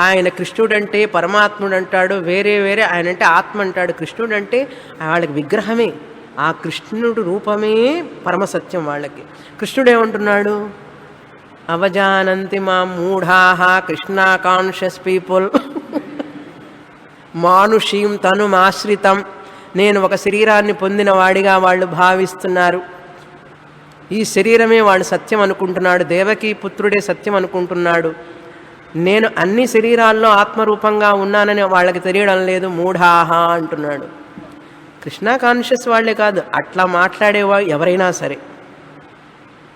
ఆయన కృష్ణుడంటే పరమాత్ముడు అంటాడు, వేరే వేరే. ఆయన అంటే ఆత్మ అంటాడు, కృష్ణుడు అంటే వాళ్ళకి విగ్రహమే. ఆ కృష్ణుడు రూపమే పరమసత్యం వాళ్ళకి. కృష్ణుడు ఏమంటున్నాడు? అవజానంతి మా మూఢాః కృష్ణ కాన్షియస్ పీపుల్ మానుషీం తనుమాశ్రితం. నేను ఒక శరీరాన్ని పొందిన వాడిగా వాళ్ళు భావిస్తున్నారు. ఈ శరీరమే వాడు సత్యం అనుకుంటున్నాడు, దేవకీ పుత్రుడే సత్యం అనుకుంటున్నాడు. నేను అన్ని శరీరాల్లో ఆత్మరూపంగా ఉన్నానని వాళ్ళకి తెలియడం లేదు, మూఢాహ అంటున్నాడు. కృష్ణ కాన్షియస్ వాళ్లే కాదు, అట్లా మాట్లాడేవాళ్ళు ఎవరైనా సరే,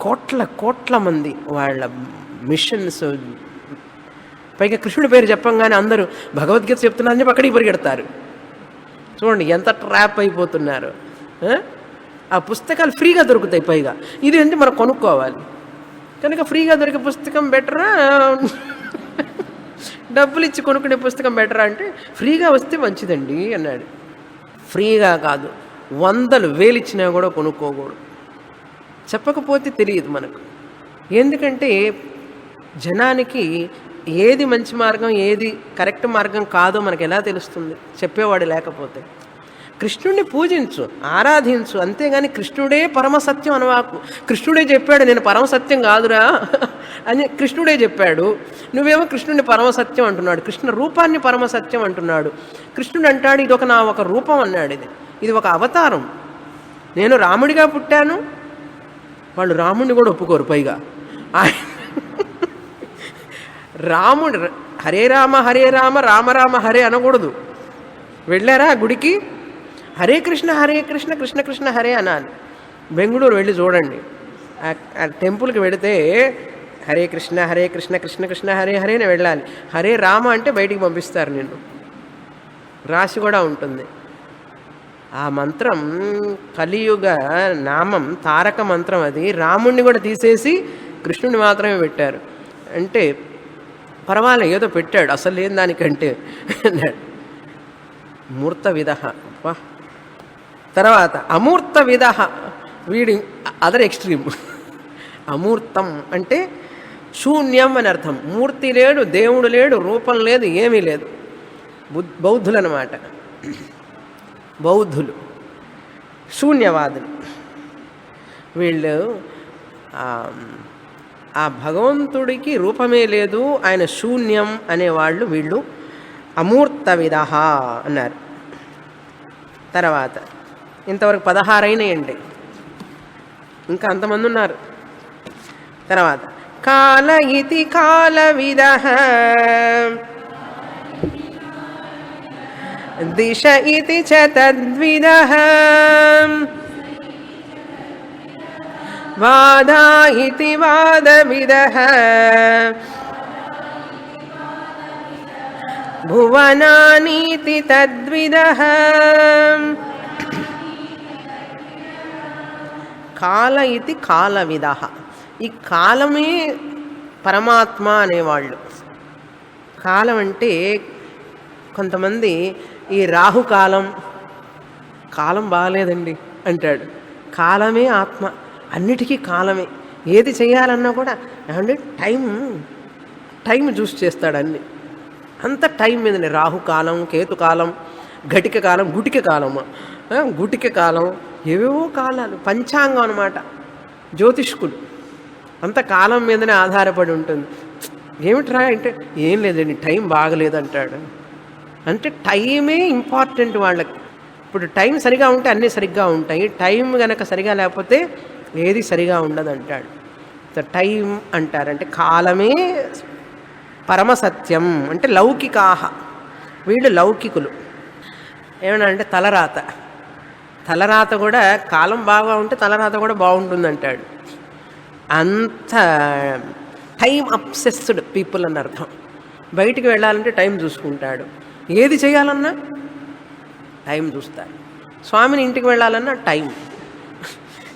కోట్ల కోట్ల మంది వాళ్ళ మిషన్స్. పైగా కృష్ణుడి పేరు చెప్పంగానే అందరూ భగవద్గీత చెప్తున్నారని చెప్పి అక్కడికి పరిగెడతారు. చూడండి ఎంత ట్రాప్ అయిపోతున్నారు. ఆ పుస్తకాలు ఫ్రీగా దొరుకుతాయి. పైగా ఇది అంటే మనం కొనుక్కోవాలి. కనుక ఫ్రీగా దొరికే పుస్తకం బెటరా, డబ్బులు ఇచ్చి కొనుక్కునే పుస్తకం బెటరా అంటే ఫ్రీగా వస్తే మంచిదండి అన్నాడు. ఫ్రీగా కాదు, 100,000 ఇచ్చినా కూడా కొనుక్కోకూడదు. చెప్పకపోతే తెలియదు మనకు. ఎందుకంటే జనానికి ఏది మంచి మార్గం, ఏది కరెక్ట్ మార్గం కాదో మనకు ఎలా తెలుస్తుంది చెప్పేవాడు లేకపోతే? కృష్ణుడిని పూజించు, ఆరాధించు, అంతేగాని కృష్ణుడే పరమసత్యం అనవాకు. కృష్ణుడే చెప్పాడు నేను పరమసత్యం కాదురా అని కృష్ణుడే చెప్పాడు, నువ్వేమో కృష్ణుడిని పరమసత్యం అంటున్నాడు. కృష్ణ రూపాన్ని పరమసత్యం అంటున్నాడు. కృష్ణుడు అంటాడు ఇది నా ఒక రూపం అన్నాడు, ఇది ఒక అవతారం, నేను రాముడిగా పుట్టాను. వాళ్ళు రాముడిని కూడా ఒప్పుకోరు. పైగా రాముడు హరే రామ రామ రామ హరే అనకూడదు. వెళ్ళారా గుడికి? హరే కృష్ణ కృష్ణ కృష్ణ హరే అనాలి. బెంగళూరు వెళ్ళి చూడండి, ఆ టెంపుల్కి వెళితే హరే కృష్ణ కృష్ణ కృష్ణ హరే హరే అని వెళ్ళాలి. హరే రామ అంటే బయటికి పంపిస్తారు నిన్ను, రాసి కూడా ఉంటుంది. ఆ మంత్రం కలియుగ నామం, తారక మంత్రం అది. రాముణ్ణి కూడా తీసేసి కృష్ణుని మాత్రమే పెట్టారు. అంటే పర్వాలే ఏదో పెట్టాడు, అసలు లేని దానికంటే అన్నాడు. మూర్త విధ. తర్వాత అమూర్త విధ, వీడి అదర్ ఎక్స్ట్రీమ్. అమూర్తం అంటే శూన్యం అని అర్థం. మూర్తి లేడు, దేవుడు లేడు, రూపం లేదు, ఏమీ లేదు. బౌద్ధులు అన్నమాట. బౌద్ధులు శూన్యవాదులు. వీళ్ళు ఆ భగవంతుడికి రూపమే లేదు, ఆయన శూన్యం అనేవాళ్ళు వీళ్ళు అమూర్త విధః అన్నారు. తర్వాత ఇంతవరకు 16 అయినాయండి, ఇంకా అంతమంది ఉన్నారు. తర్వాత కాల ఇతి కాల విదః దిశ ఇతి చ తద్విదః వాద ఇతి వాదవిదః భువనానీతి తద్విదః. కాల ఇతి కాలవిదః. ఈ కాలమే పరమాత్మ అనేవాళ్ళు. కాలం అంటే కొంతమంది ఈ రాహుకాలం, కాలం బాగాలేదండి అంటాడు. కాలమే ఆత్మ, అన్నిటికీ కాలమే. ఏది చేయాలన్నా కూడా ఏమంటే టైం టైం చూసి చేస్తాడు అన్నీ. అంత టైం మీదనే రాహుకాలం, కేతుకాలం, ఘటిక కాలం, గుటిక కాలము, గుటిక కాలం, ఏవేవో కాలాలు, పంచాంగం అన్నమాట. జ్యోతిష్కులు అంత కాలం మీదనే ఆధారపడి ఉంటుంది. ఏమిట్రా అంటే ఏం లేదండి టైం బాగలేదంటాడు. అంటే టైమే ఇంపార్టెంట్ వాళ్ళకి. ఇప్పుడు టైం సరిగా ఉంటే అన్నీ సరిగ్గా ఉంటాయి, టైం కనుక సరిగా లేకపోతే ఏది సరిగా ఉండదు అంటాడు. టైం అంటారంటే కాలమే పరమసత్యం. అంటే లౌకికాహ, వీళ్ళు లౌకికులు. ఏమన్నా అంటే తలరాత కూడా కాలం బాగా ఉంటే తలరాత కూడా బాగుంటుంది అంటాడు. అంత టైం అబ్సెస్డ్ పీపుల్ అని అర్థం. బయటికి వెళ్ళాలంటే టైం చూసుకుంటాడు, ఏది చేయాలన్నా టైం చూస్తాడు. స్వామిని ఇంటికి వెళ్ళాలన్నా టైం.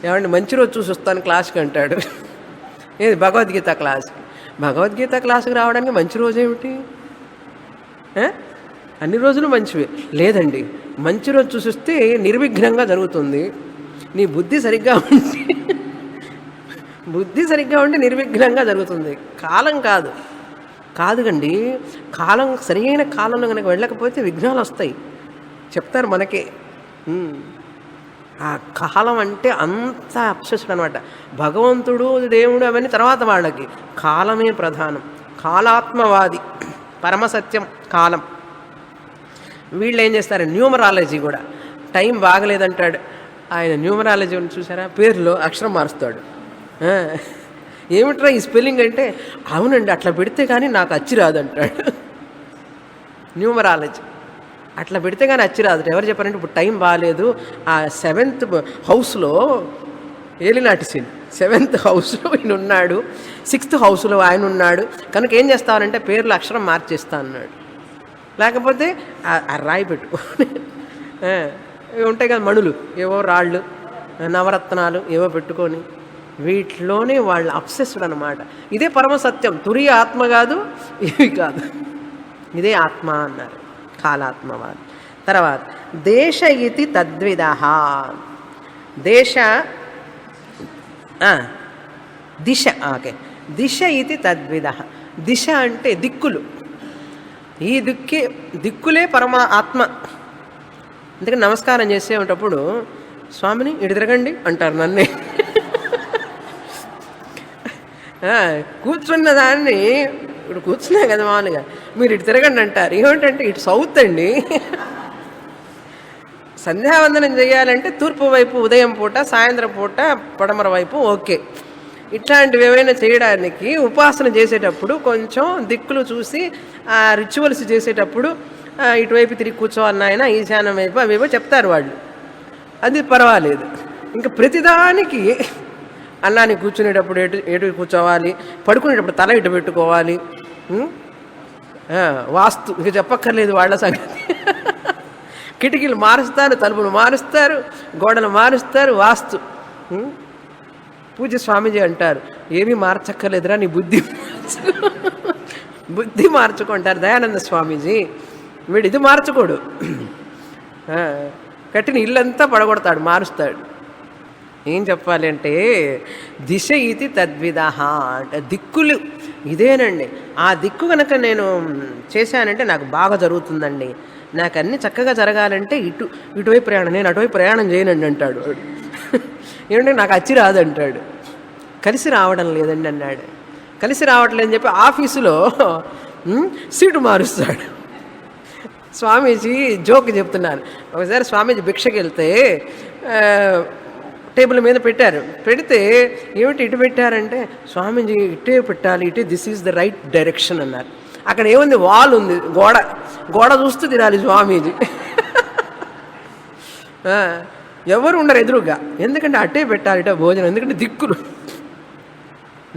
ఏమంటే మంచి రోజు చూసి వస్తాను క్లాస్కి అంటాడు. ఏది భగవద్గీత క్లాస్కి. భగవద్గీత క్లాసుకి రావడానికి మంచి రోజు ఏమిటి? అన్ని రోజులు మంచివే. లేదండి, మంచి రోజు చూసిస్తే నిర్విఘ్నంగా జరుగుతుంది. నీ బుద్ధి సరిగ్గా ఉంటే నిర్విఘ్నంగా జరుగుతుంది. కాలం కాదుగండి. కాలం సరైన కాలంలో కనుక వెళ్ళకపోతే విఘ్నాలు వస్తాయి చెప్తారు మనకే. ఆ కాలం అంటే అంత అప్సెస్డ్ అనమాట. భగవంతుడు, దేవుడు అవన్నీ తర్వాత వాళ్ళకి, కాలమే ప్రధానం. కాలాత్మవాది, పరమసత్యం కాలం. వీళ్ళు ఏం చేస్తారు, న్యూమరాలజీ కూడా. టైం బాగలేదంటాడు ఆయన. న్యూమరాలజీ చూసారా, పేరులో అక్షరం మారుస్తాడు. ఏమిట్రా ఈ స్పెల్లింగ్ అంటే, అవునండి అట్లా పెడితే కానీ నాకు అచ్చి రాదంటాడు. న్యూమరాలజీ అట్లా పెడితే కానీ అచ్చి రాదు. ఎవరు చెప్పారంటే ఇప్పుడు టైం బాగాలేదు, ఆ 7th హౌస్లో ఏలినాటి శని 7th హౌస్లో ఈయన ఉన్నాడు, 6th హౌస్లో ఆయన ఉన్నాడు, కనుక ఏం చేస్తారంటే పేర్లు అక్షరం మార్చేస్తా అన్నాడు. లేకపోతే ఆ రాయి పెట్టుకో, ఇవి ఉంటాయి కదా మణులు, ఏవో రాళ్ళు, నవరత్నాలు ఏవో పెట్టుకొని, వీటిలోనే వాళ్ళు అబ్సెస్డ్ అనమాట. ఇదే పరమసత్యం. తురియ ఆత్మ కాదు, ఇవి కాదు, ఇదే ఆత్మ అన్నారు కాలాత్మవాది. తర్వాత దేశ ఇతి తద్విద. దేశ దిశ. ఓకే, దిశ ఇది తద్విద. దిశ అంటే దిక్కులు. ఈ దిక్కులే పరమ ఆత్మ. అందుకని నమస్కారం చేసేటప్పుడు స్వామిని ఇటు తిరగండి అంటారు నన్నే. కూర్చున్న దాన్ని ఇప్పుడు కూర్చున్నా కదా మామూలుగా, మీరు ఇటు తిరగండి అంటారు. ఏమిటంటే ఇటు సౌత్ అండి. సంధ్యావందనం చేయాలంటే తూర్పు వైపు ఉదయం పూట, సాయంత్రం పూట పడమర వైపు. ఓకే, ఇట్లాంటివి ఏమైనా చేయడానికి ఉపాసన చేసేటప్పుడు కొంచెం దిక్కులు చూసి ఆ రిచువల్స్ చేసేటప్పుడు ఇటువైపు తిరిగి కూర్చోవాలి ఆయన, ఈశాన్యం వైపు అవేవో చెప్తారు వాళ్ళు. అది పర్వాలేదు. ఇంకా ప్రతిదానికి అన్నానికి కూర్చునేటప్పుడు ఎటు కూర్చోవాలి, పడుకునేటప్పుడు తల ఇటు పెట్టుకోవాలి, వాస్తు ఇక చెప్పక్కర్లేదు వాళ్ళ సంగతి. కిటికీలు మారుస్తారు, తలుపులు మారుస్తారు, గోడలు మారుస్తారు, వాస్తు. పూజ్య స్వామీజీ అంటారు, ఏమీ మార్చక్కర్లేదురా నీ బుద్ధి మార్చుకుంటారు దయానంద స్వామీజీ. వీడు ఇది మార్చుకోడు, కట్టిన ఇల్లంతా పడగొడతాడు, మారుస్తాడు. ఏం చెప్పాలి అంటే దిశ ఇది తద్విద అంటే దిక్కులు ఇదేనండి. ఆ దిక్కు కనుక నేను చేశానంటే నాకు బాగా జరుగుతుందండి, నాకు అన్నీ చక్కగా జరగాలంటే ఇటువైపు ప్రయాణం, నేను అటువైపు ప్రయాణం చేయనండి అంటాడు. ఏమంటే నాకు అచ్చి రాదంటాడు. కలిసి రావడం లేదండి అన్నాడు. కలిసి రావట్లేదని చెప్పి ఆఫీసులో సీటు మారుస్తాడు. స్వామీజీ జోక్ చెప్తున్నాను. ఒకసారి స్వామీజీ భిక్షకి వెళ్తే టేబుల్ మీద పెడితే ఏమిటి ఇటు పెట్టారంటే, స్వామీజీ ఇటే పెట్టాలి, ఇటే, this is the right direction అన్నారు. అక్కడ ఏముంది, వాల్ ఉంది, గోడ చూస్తూ తినాలి స్వామీజీ. ఎవరు ఉండరు ఎదురుగా, ఎందుకంటే అట్టే పెట్టాలి ఇట భోజనం, ఎందుకంటే దిక్కులు.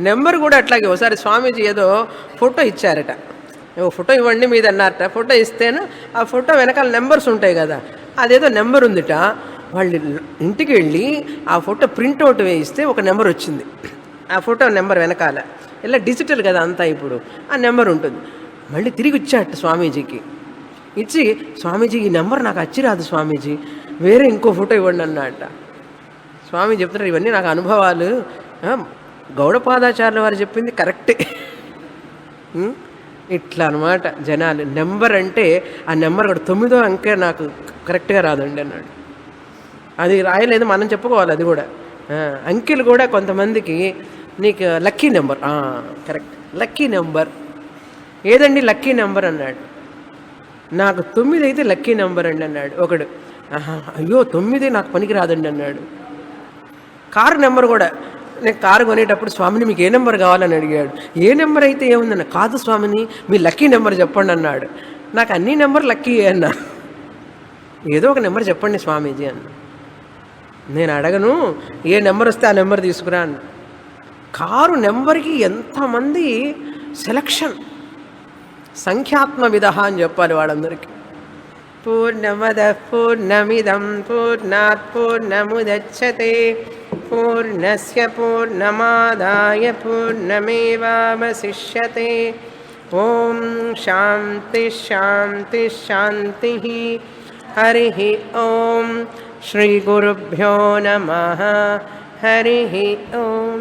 నెంబర్ కూడా అట్లాగే. ఒకసారి స్వామీజీ ఏదో ఫోటో ఇచ్చారట, ఫోటో ఇవ్వండి మీద అన్నారట. ఫోటో ఇస్తేను ఆ ఫోటో వెనకాల నెంబర్స్ ఉంటాయి కదా, అదేదో నెంబర్ ఉందిట. వాళ్ళు ఇంటికి వెళ్ళి ఆ ఫోటో ప్రింట్అవుట్ వేయిస్తే ఒక నెంబర్ వచ్చింది. ఆ ఫోటో నెంబర్ వెనకాల ఇలా డిజిటల్ కదా అంతా, ఇప్పుడు ఆ నెంబర్ ఉంటుంది. మళ్ళీ తిరిగి ఇచ్చాట స్వామీజీకి. ఇచ్చి, స్వామీజీ ఈ నెంబర్ నాకు అచ్చి రాదు స్వామీజీ, వేరే ఇంకో ఫోటో ఇవ్వండి అన్నట. స్వామి చెప్తున్నారు, ఇవన్నీ నాకు అనుభవాలు, గౌడపాదాచార్యుల వారు చెప్పింది కరెక్టే, ఉం? ఇట్లా అనమాట జనాలు. నెంబర్ అంటే ఆ నెంబర్ కూడా 9వ అంకె నాకు కరెక్ట్గా రాదండి అన్నాడు. అది రాయలేదు, మనం చెప్పుకోవాలి అది కూడా. అంకెలు కూడా కొంతమందికి నీకు lucky number, correct lucky number ఏదండి లక్కీ నెంబర్ అన్నాడు. నాకు 9 అయితే లక్కీ నెంబర్ అండి అన్నాడు ఒకడు. అయ్యో 9 నాకు పనికి రాదండి అన్నాడు. కారు నెంబర్ కూడా, నేను కారు కొనేటప్పుడు స్వామిని మీకు ఏ నెంబర్ కావాలని అడిగాడు. ఏ నెంబర్ అయితే ఏముందన్న, కాదు స్వామిని మీ లక్కీ నెంబర్ చెప్పండి అన్నాడు. నాకు అన్ని నెంబర్ లక్కీ అన్నా. ఏదో ఒక నెంబర్ చెప్పండి స్వామీజీ అన్న. నేను అడగను, ఏ నెంబర్ వస్తే ఆ నెంబర్ తీసుకురా అన్న. కారు నెంబర్కి ఎంతమంది సెలక్షన్, సంఖ్యాత్మ విధ అని చెప్పాలి వాళ్ళందరికీ. పూర్ణమద పూర్ణమిదం పూర్ణాత్ పూర్ణముదచ్యతే పూర్ణస్య పూర్ణమాదాయ పూర్ణమేవావశిష్యతే. ఓం శాంతి శాంతి శాంతి. హరి ఓం. శ్రీ గురుభ్యో నమః. హరి ఓం.